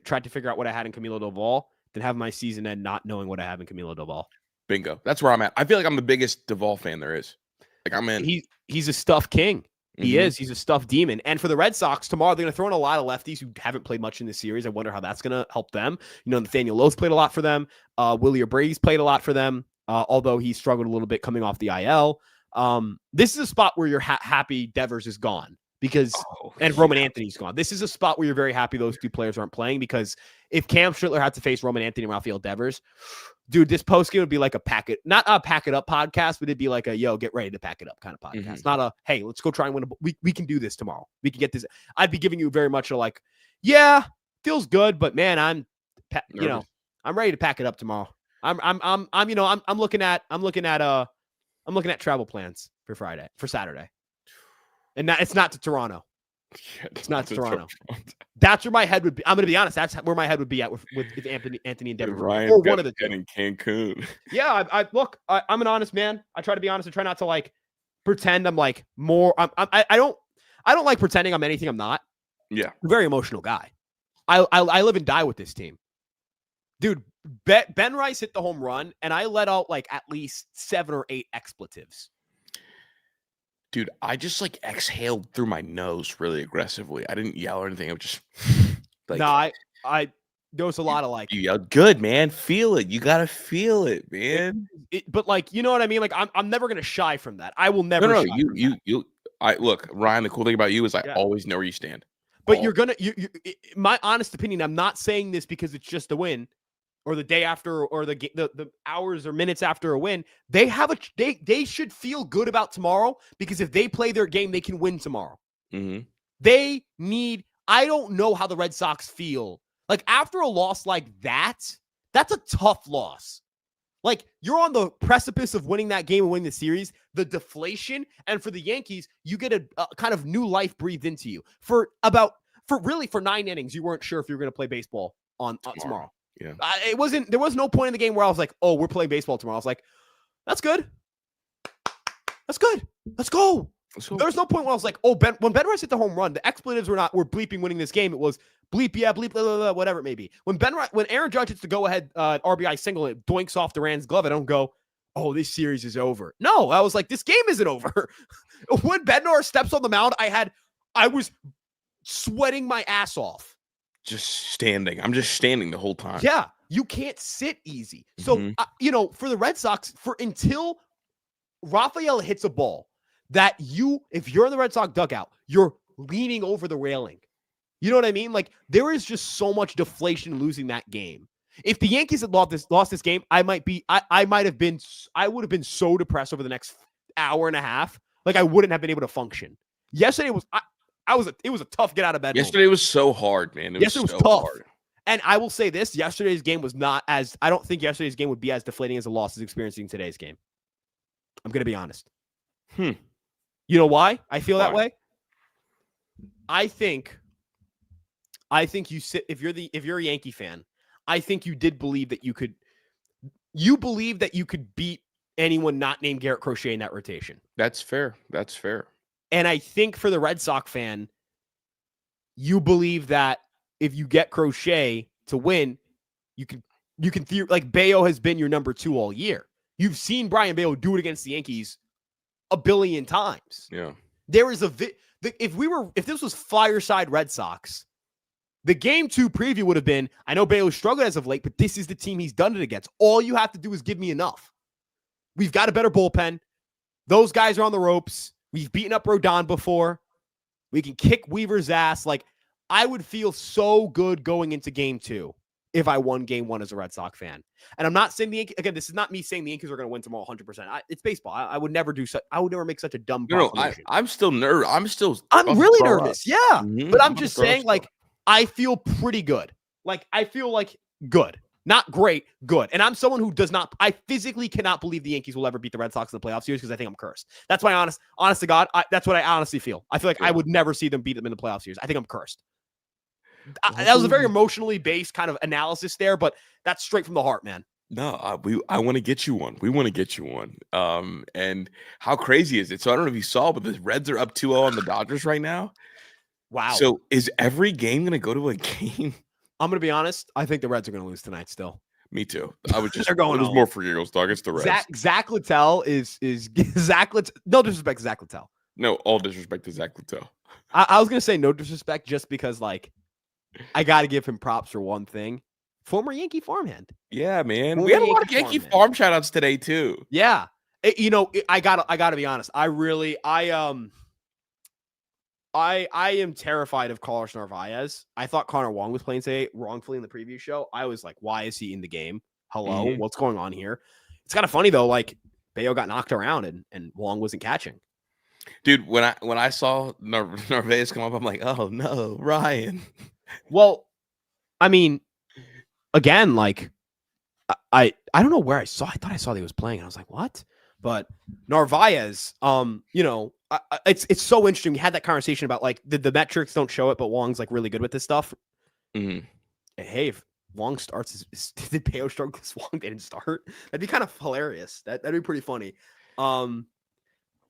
tried to figure out what I had in Camilo Doval than have my season end not knowing what I have in Camilo Doval. Bingo. That's where I'm at. I feel like I'm the biggest Duvall fan there is. I'm in. He's a stuff king. He is. He's a stuffed demon. And for the Red Sox, tomorrow they're going to throw in a lot of lefties who haven't played much in this series. I wonder how that's going to help them. Nathaniel Lowe's played a lot for them. Willie O'Brady's played a lot for them, although he struggled a little bit coming off the IL. This is a spot where you're happy Devers is gone Roman Anthony's gone. This is a spot where you're very happy those 2 players aren't playing because if Cam Strittler had to face Roman Anthony and Rafael Devers, dude, this postgame would be like not a pack it up podcast, but it'd be like a get ready to pack it up kind of podcast. Not a hey, let's go try and win we can do this tomorrow. We can get this. I'd be giving you very much feels good, but man, I'm ready to pack it up tomorrow. I'm looking at travel plans for Saturday. And it's not to Toronto. Yeah, it's not to Toronto. That's where my head would be. I'm going to be honest. That's where my head would be at with Anthony and Devers. Ryan or one of the 2 in Cancun. Yeah, I'm an honest man. I try to be honest. I try not to pretend I'm more. I don't like pretending I'm anything I'm not. Yeah, I'm a very emotional guy. I live and die with this team, dude. Ben Rice hit the home run, and I let out at least 7 or 8 expletives. Dude, I just exhaled through my nose really aggressively. I didn't yell or anything. I was just no, there was a lot of you yelled good, man. Feel it. You gotta feel it, man. But you know what I mean? I'm never gonna shy from that. I will never. No, look, Ryan. The cool thing about you is I always know where you stand. But you're gonna. My honest opinion. I'm not saying this because it's just a win. Or the day after, or the hours or minutes after a win, they should feel good about tomorrow because if they play their game, they can win tomorrow. Mm-hmm. I don't know how the Red Sox feel after a loss like that. That's a tough loss. You're on the precipice of winning that game and winning the series. The deflation, and for the Yankees, you get a kind of new life breathed into you. For 9 innings, you weren't sure if you were going to play baseball on tomorrow. Yeah. There was no point in the game where I was like, oh, we're playing baseball tomorrow. I was like, that's good. Let's go. There was no point where I was like, oh, when Ben Rice hit the home run, the expletives were bleeping winning this game. It was bleep, yeah, bleep, blah, blah, blah, whatever it may be. When Aaron Judge hits the go-ahead RBI single, it doinks off Duran's glove. I don't go, oh, this series is over. No, I was like, this game isn't over. When Bednar steps on the mound, I was sweating my ass off. Just standing. I'm just standing the whole time. Yeah, you can't sit easy. So, for the Red Sox, until Rafael hits a ball that if you're in the Red Sox dugout, you're leaning over the railing. You know what I mean? There is just so much deflation losing that game. If the Yankees had lost this game, I would have been so depressed over the next hour and a half. Like I wouldn't have been able to function. Yesterday was it was a tough get out of bed. Yesterday was so hard, man. Yesterday was tough. Hard. And I will say this, yesterday's game was not as, I don't think yesterday's game would be as deflating as the losses experiencing today's game. I'm going to be honest. You know why I feel that way? I think you sit, if you're a Yankee fan, I think you did believe that you could beat anyone not named Garrett Crochet in that rotation. That's fair. And I think for the Red Sox fan, you believe that if you get Crochet to win, you can like Bayo has been your number 2 all year. You've seen Brian Bayo do it against the Yankees a billion times. Yeah. There is if this was Fireside Red Sox, the game 2 preview would have been, I know Bayo struggled as of late, but this is the team he's done it against. All you have to do is give me enough. We've got a better bullpen. Those guys are on the ropes. We've beaten up Rodon before. We can kick Weaver's ass. Like, I would feel so good going into game 2 if I won game 1 as a Red Sox fan. And I'm not saying the Yankees, again, this is not me saying the Yankees are going to win tomorrow 100%. It's baseball. I would never make such a dumb proclamation. I'm still nervous. I'm really nervous. Yeah. Mm-hmm. But I'm just saying, like, I feel pretty good. Like, I feel like good. Not great, good. And I'm someone who I physically cannot believe the Yankees will ever beat the Red Sox in the playoff series because I think I'm cursed. That's why, honest to God, that's what I honestly feel. I feel like I would never see them beat them in the playoff series. I think I'm cursed. That was a very emotionally based kind of analysis there, but that's straight from the heart, man. No, I want to get you one. We want to get you one. And how crazy is it? So I don't know if you saw, but the Reds are up 2-0 on the Dodgers right now. Wow. So is every game going to go to a game? I'm going to be honest. I think the Reds are going to lose tonight still. Me too. I was just, it was more for giggles, dog. It's the Reds. Zach Littell is Zach Littell. No disrespect to Zach Littell. No, all disrespect to Zach Littell. I was going to say no disrespect just because, like, I got to give him props for one thing. Former Yankee farmhand. Yeah, man. We had a lot of Yankee farm shout outs today too. Yeah. I gotta be honest. I am terrified of Carlos Narvaez. I thought Connor Wong was playing today wrongfully in the preview show. I was like, why is he in the game? Hello? Mm-hmm. What's going on here? It's kind of funny though, like Bayo got knocked around and Wong wasn't catching. Dude, when I saw Narvaez come up, I'm like, oh no, Ryan. Well, I mean, again, like I don't know where I thought I saw that he was playing, and I was like, what? But Narvaez, it's so interesting. We had that conversation about like the metrics don't show it, but Wong's like really good with this stuff. Mm-hmm. Hey, if Wong starts, did Bayo start because Wong didn't start? That'd be kind of hilarious. That'd be pretty funny.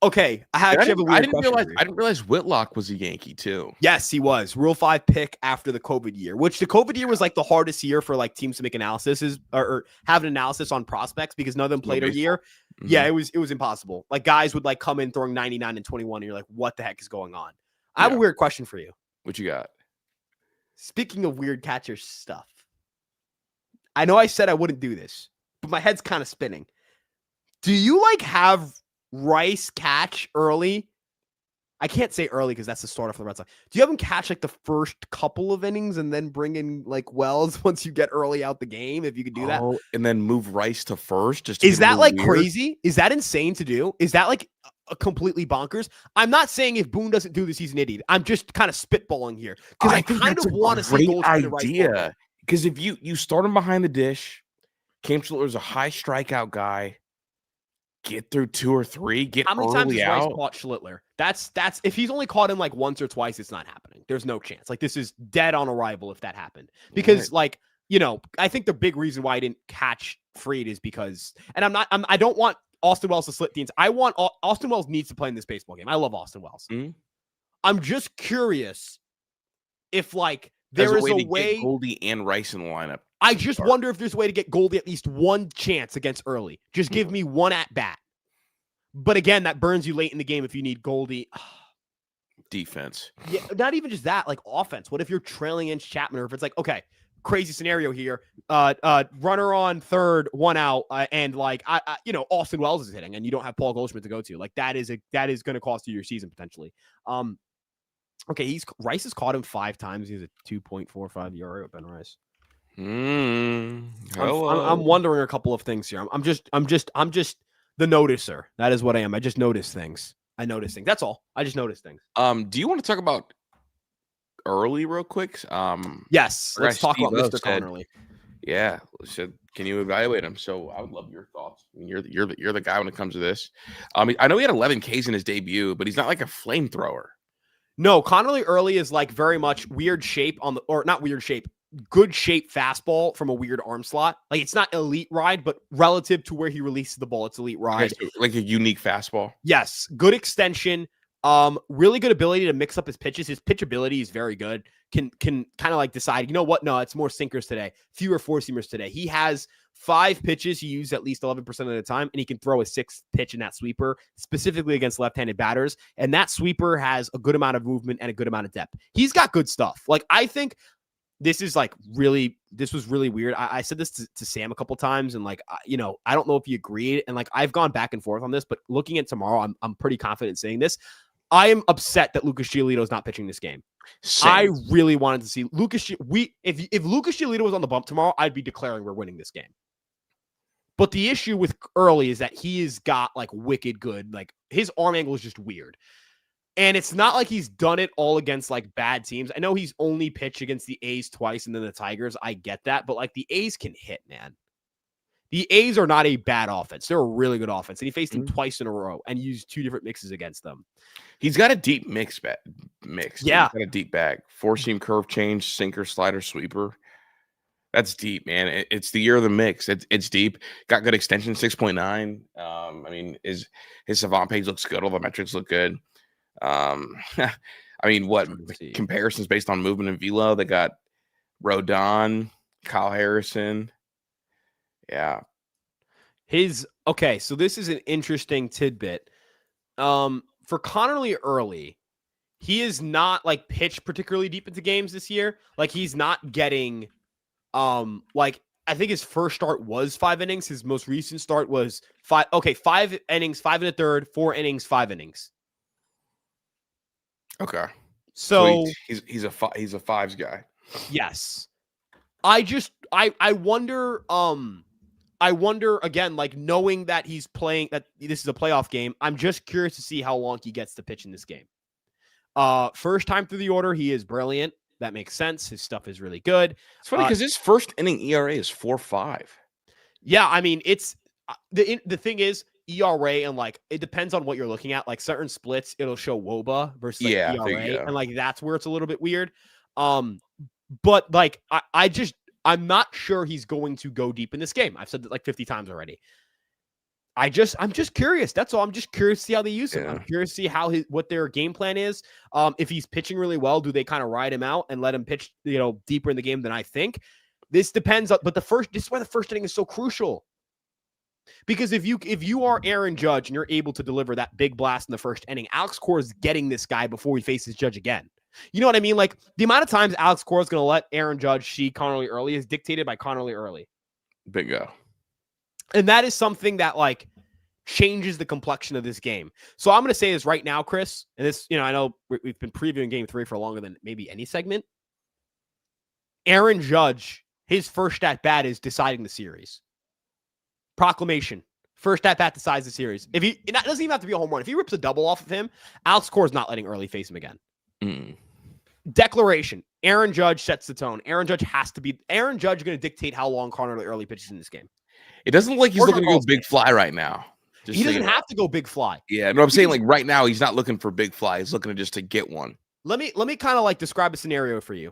Okay, I didn't realize Whitlock was a Yankee too. Yes, he was. Rule 5 pick after the COVID year, which the COVID year was like the hardest year for like teams to make analysis or have an analysis on prospects because none of them played a year. Mm-hmm. Yeah, it was impossible. Like guys would like come in throwing 99 and 21, and you're like, what the heck is going on? I have a weird question for you. What you got? Speaking of weird catcher stuff, I know I said I wouldn't do this, but my head's kind of spinning. Do you like have Rice catch early? I can't say early because that's the starter for the Red Sox. Do you have him catch like the first couple of innings and then bring in like Wells once you get early out the game? If you could do that, and then move Rice to first, is that like weird? Crazy? Is that insane to do? Is that like a completely bonkers? I'm not saying if Boone doesn't do this, he's an idiot. I'm just kind of spitballing here because I kind of want to see Goldschmidt idea. Because if you start him behind the dish, Cam Schiller's a high strikeout guy. Get through 2 or 3. Get how many times has Rice caught Schlittler? That's if he's only caught him like once or twice, it's not happening. There's no chance. Like this is dead on arrival if that happened. Because like I think the big reason why I didn't catch Fried is because, and I don't want Austin Wells to slit the. I want Austin Wells needs to play in this baseball game. I love Austin Wells. Mm-hmm. I'm just curious if like there is a way get Goldie and Rice in the lineup. I just wonder if there's a way to get Goldie at least one chance against early. Just give me one at bat. But again, that burns you late in the game if you need Goldie. Defense. Yeah, not even just that, like offense. What if you're trailing Inch Chapman, or if it's like, okay, crazy scenario here. Runner on third, 1 out, and like Austin Wells is hitting, and you don't have Paul Goldschmidt to go to. Like that is going to cost you your season potentially. Okay, Rice has caught him 5 times. He's a 2.45 ERA with Ben Rice. I'm wondering a couple of things here. I'm just the noticer. That is what I am. I just notice things. I noticed things. That's all. I just noticed things. Do you want to talk about early real quick? Yes, our guy let's talk about Steve-O Mr. said, Connerly. yeah, said, can you evaluate him? So I would love your thoughts. I mean, you're the guy when it comes to this. I know he had 11 Ks in his debut, but he's not like a flamethrower. No, Connerly early is like very much weird shape on the, or not weird shape, good shape fastball from a weird arm slot. Like it's not elite ride, but relative to where he releases the ball, it's elite ride. Okay, so like a unique fastball. Yes, good extension. Really good ability to mix up his pitches. His pitchability is very good. Can kind of like decide, you know what? No, it's more sinkers today, fewer four seamers today. He has 5 pitches he uses at least 11% of the time, and he can throw a 6th pitch in that sweeper, specifically against left-handed batters. And that sweeper has a good amount of movement and a good amount of depth. He's got good stuff. Like I think this was really weird. I said this to Sam a couple times, and like, I don't know if he agreed. And like, I've gone back and forth on this, but looking at tomorrow, I'm pretty confident in saying this. I am upset that Lucas Giolito is not pitching this game. Same. I really wanted to see Lucas. If Lucas Giolito was on the bump tomorrow, I'd be declaring we're winning this game. But the issue with early is that he has got like wicked good, like his arm angle is just weird. And it's not like he's done it all against like bad teams. I know he's only pitched against the A's twice and then the Tigers. I get that. But like the A's can hit, man. The A's are not a bad offense. They're a really good offense. And he faced them twice in a row and used 2 different mixes against them. He's got a deep mix. Yeah. He's got a deep bag. 4-seam curve change, sinker, slider, sweeper. That's deep, man. It's the year of the mix. It's deep. Got good extension, 6.9. I mean, his Savant page looks good. All the metrics look good. I mean, what comparisons based on movement and velo? They got Rodon, Kyle Harrison. Yeah. Okay, so this is an interesting tidbit. For Connerly early, he is not like pitched particularly deep into games this year. Like he's not getting like I think his first start was 5 innings. His most recent start was 5 innings, 5 1/3, 4 innings, 5 innings. Okay. So he's a 5s guy. Yes. I wonder again, like knowing that he's playing, that this is a playoff game. I'm just curious to see how long he gets to pitch in this game. First time through the order, he is brilliant. That makes sense. His stuff is really good. It's funny because his first inning ERA is 4.5. Yeah, I mean, it's the thing is ERA and like it depends on what you're looking at. Like certain splits, it'll show WOBA versus like ERA, and like that's where it's a little bit weird. But like I'm not sure he's going to go deep in this game. I've said that like 50 times already. I'm just curious. That's all. I'm just curious to see how they use him. I'm curious to see what their game plan is. If he's pitching really well, do they kind of ride him out and let him pitch, deeper in the game than I think? This depends. But this is why the first inning is so crucial. Because if you are Aaron Judge and you're able to deliver that big blast in the first inning, Alex Cora is getting this guy before he faces Judge again. You know what I mean? Like the amount of times Alex Cora is going to let Aaron Judge see Connerly early is dictated by Connerly early. Bingo. And that is something that like changes the complexion of this game. So I'm going to say this right now, Chris, and this, I know we've been previewing game 3 for longer than maybe any segment. Aaron Judge, his first at bat is deciding the series. Proclamation. First at bat decides the series. It doesn't even have to be a home run. If he rips a double off of him, Alex Cora is not letting early face him again. Declaration. Aaron Judge sets the tone. Aaron Judge is going to dictate how long Connerly early pitches in this game. It doesn't look like he's looking to go big fly right now. He doesn't have to go big fly. Yeah, no, I'm saying like right now he's not looking for big fly. He's looking to get one. Let me kind of like describe a scenario for you.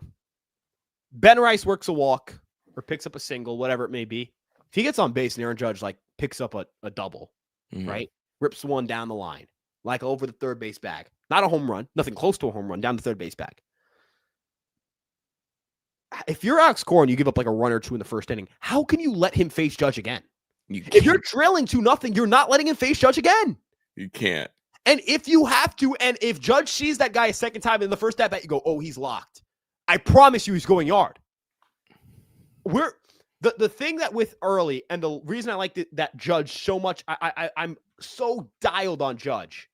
Ben Rice works a walk or picks up a single, whatever it may be. If he gets on base and Aaron Judge like picks up a double, right? Rips one down the line, like over the third base bag. Not a home run, nothing close to a home run, down the third base bag. If you're Alex Cora and you give up like a run or 2 in the first inning, how can you let him face Judge again? If you're trailing 2-0, you're not letting him face Judge again. You can't. And if you have to, and if Judge sees that guy a second time in the first at bat, you go, oh, he's locked. I promise you he's going yard. The thing that with early, and the reason I like that Judge so much, I'm so dialed on Judge,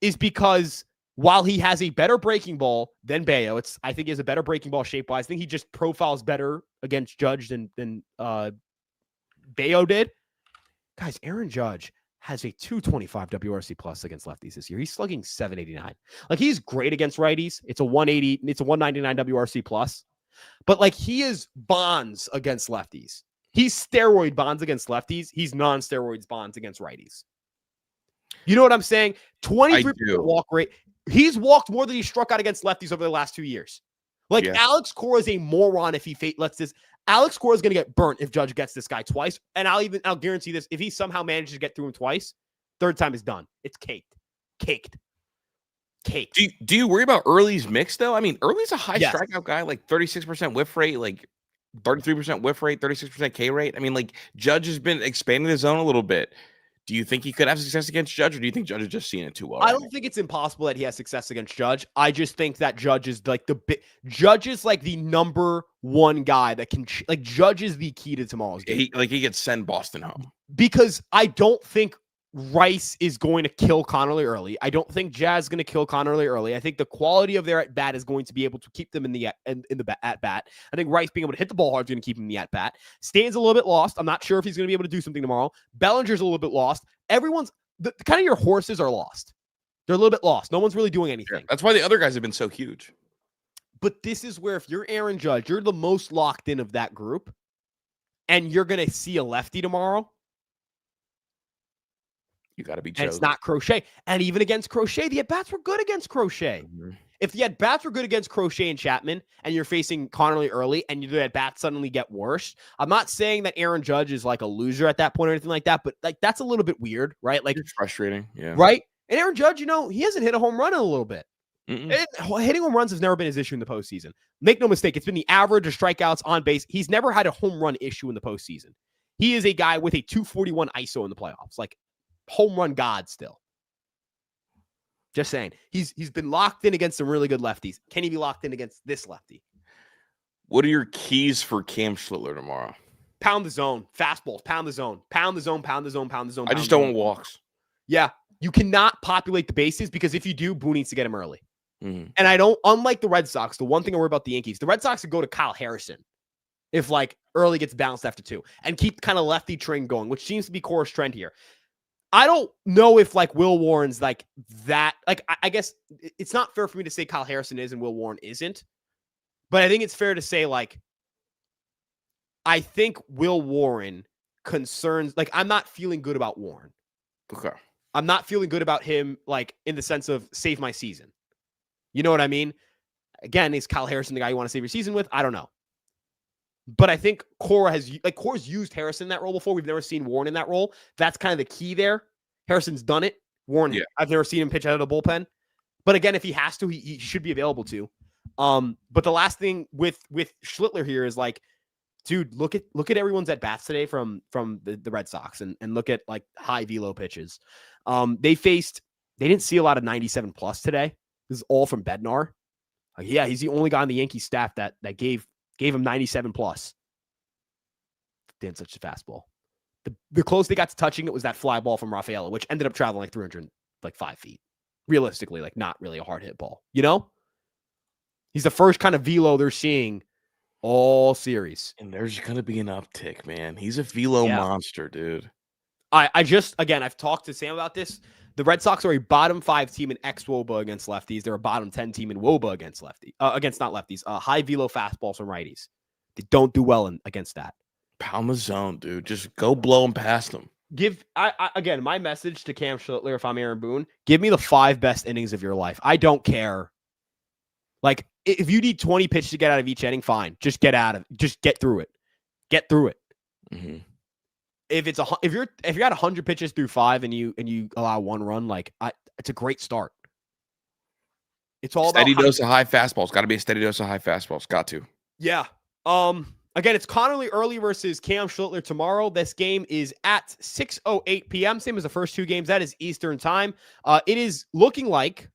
is because while he has a better breaking ball than Bayo, I think he has a better breaking ball shape-wise. I think he just profiles better against Judge than Bayo did. Guys, Aaron Judge has a 225 WRC plus against lefties this year. He's slugging 789. Like, he's great against righties. It's a 180, it's a 199 WRC plus. But like, he is bonds against lefties. He's steroid bonds against lefties. He's non-steroids bonds against righties. You know what I'm saying? 23% walk rate. He's walked more than he struck out against lefties over the last 2 years. Like, Alex Cora is a moron if he lets this. Alex Cora is going to get burnt if Judge gets this guy twice. And I'll guarantee this. If he somehow manages to get through him twice, third time is done. It's caked. Do you worry about Early's mix, though? I mean, Early's a high strikeout guy, like 36% whiff rate, like 33% whiff rate, 36% K rate. I mean, like, Judge has been expanding the zone a little bit. Do you think he could have success against Judge, or do you think Judge has just seen it too well? I don't think it's impossible that he has success against Judge. I just think that Judge is like Judge is like the number one guy that can like Judge is the key to tomorrow's game. He could send Boston home, because I don't think Rice is going to kill Connerly early. I don't think Jazz is going to kill Connerly early. I think the quality of their at bat is going to be able to keep them in the at bat. I think Rice being able to hit the ball hard is going to keep him in the at bat. Stan's a little bit lost. I'm not sure if he's going to be able to do something tomorrow. Bellinger's a little bit lost. Everyone's kind of your horses are lost. They're a little bit lost. No one's really doing anything. Yeah, that's why the other guys have been so huge. But this is where if you're Aaron Judge, you're the most locked in of that group, and you're going to see a lefty tomorrow. You got to be chosen. And it's not Crochet. And even against Crochet, the at-bats were good against Crochet. Mm-hmm. If the at-bats were good against Crochet and Chapman, and you're facing Connerly early, and the at-bats suddenly get worse, I'm not saying that Aaron Judge is like a loser at that point or anything like that, but like that's a little bit weird, right? Like, it's frustrating, yeah. Right? And Aaron Judge, he hasn't hit a home run in a little bit. Hitting home runs has never been his issue in the postseason. Make no mistake, it's been the average of strikeouts on base. He's never had a home run issue in the postseason. He is a guy with a 241 ISO in the playoffs. Like, home run god still. Just saying. He's been locked in against some really good lefties. Can he be locked in against this lefty? What are your keys for Cam Schlittler tomorrow? Pound the zone. Fastballs. Pound the zone. Pound the zone. Pound the zone. Pound the zone. I just don't want walks. Yeah. You cannot populate the bases because if you do, Boone needs to get him early. Mm-hmm. And I don't, unlike the Red Sox, the one thing I worry about the Yankees, the Red Sox could go to Kyle Harrison if like early gets bounced after 2 and keep kind of lefty train going, which seems to be Cora's trend here. I don't know if like Will Warren's like that. Like, I guess it's not fair for me to say Kyle Harrison is and Will Warren isn't, but I think it's fair to say like, I think Will Warren concerns, like, I'm not feeling good about Warren. Okay. I'm not feeling good about him, like in the sense of save my season. You know what I mean? Again, is Kyle Harrison the guy you want to save your season with? I don't know. But I think Cora's used Harrison in that role before. We've never seen Warren in that role. That's kind of the key there. Harrison's done it. Warren, I've never seen him pitch out of the bullpen. But again, if he has to, he should be available to. But the last thing with Schlittler here is like, dude, look at everyone's at bats today from the Red Sox and look at like high velo pitches. They didn't see a lot of 97 plus today. This is all from Bednar. He's the only guy on the Yankee staff that gave him 97 plus. Damn, such a fastball. The closest they got to touching it was that fly ball from Rafaela, which ended up traveling like 305 feet. Realistically, like not really a hard hit ball. He's the first kind of velo they're seeing all series. And there's going to be an uptick, man. He's a velo monster, dude. I've talked to Sam about this. The Red Sox are a bottom 5 team in xWOBA against lefties. They're a bottom 10 team in WOBA against not lefties. High velo fastballs from righties. They don't do well against that. Pound the zone, dude. Just go blow them past them. Again, my message to Cam Schlittler, if I'm Aaron Boone, give me the 5 best innings of your life. I don't care. Like, if you need 20 pitches to get out of each inning, fine. Just get through it. Get through it. Mm-hmm. If you're at 100 pitches through 5 and you allow 1 run, like it's a great start. It's all steady dose of high fastballs. Got to be a steady dose of high fastballs. Got to. Yeah. Again, it's Connerly early versus Cam Schlittler tomorrow. This game is at 6:08 p.m. Same as the first 2 games. That is Eastern time. It is looking like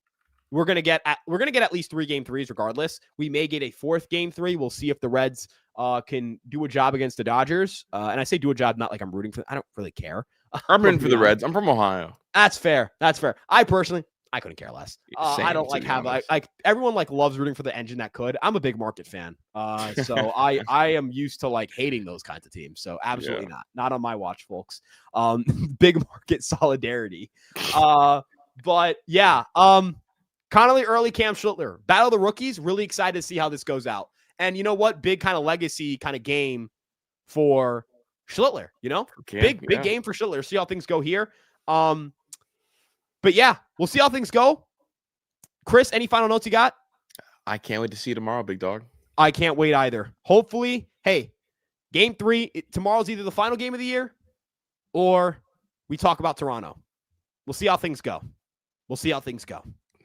we're gonna get at least 3 game 3s regardless. We may get a 4th game 3. We'll see if the Reds can do a job against the Dodgers. And I say do a job, not like I'm rooting for them. I don't really care. I'm rooting for the Reds. I'm from Ohio. That's fair. I personally I couldn't care less. Same, I don't to like be have honest. like everyone like loves rooting for the engine that could. I'm a big market fan. So I am used to like hating those kinds of teams. So absolutely not on my watch, folks. Big market solidarity. But yeah, Connolly, early, Cam Schlittler, battle of the rookies. Really excited to see how this goes out. And you know what? Big kind of legacy kind of game for Schlittler. You know, big game for Schlittler. See how things go here. But yeah, we'll see how things go. Chris, any final notes you got? I can't wait to see you tomorrow, big dog. I can't wait either. Hopefully, hey, game 3, tomorrow's either the final game of the year or we talk about Toronto. We'll see how things go.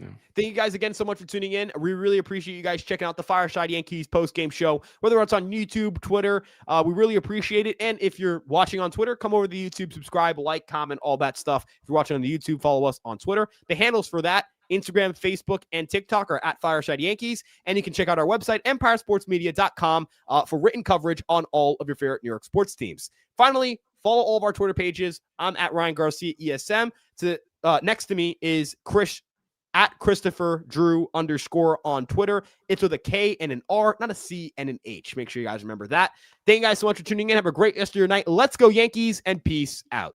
Yeah. Thank you guys again so much for tuning in. We really appreciate you guys checking out the Fireside Yankees post-game show, whether it's on YouTube, Twitter. We really appreciate it. And if you're watching on Twitter, come over to YouTube, subscribe, like, comment, all that stuff. If you're watching on the YouTube, follow us on Twitter. The handles for that, Instagram, Facebook, and TikTok are at Fireside Yankees. And you can check out our website, empiresportsmedia.com, for written coverage on all of your favorite New York sports teams. Finally, follow all of our Twitter pages. I'm at Ryan Garcia ESM. Next to me is Chris at Christopher Drew _ on Twitter. It's with a K and an R, not a C and an H. Make sure you guys remember that. Thank you guys so much for tuning in. Have a great rest of your night. Let's go Yankees, and peace out.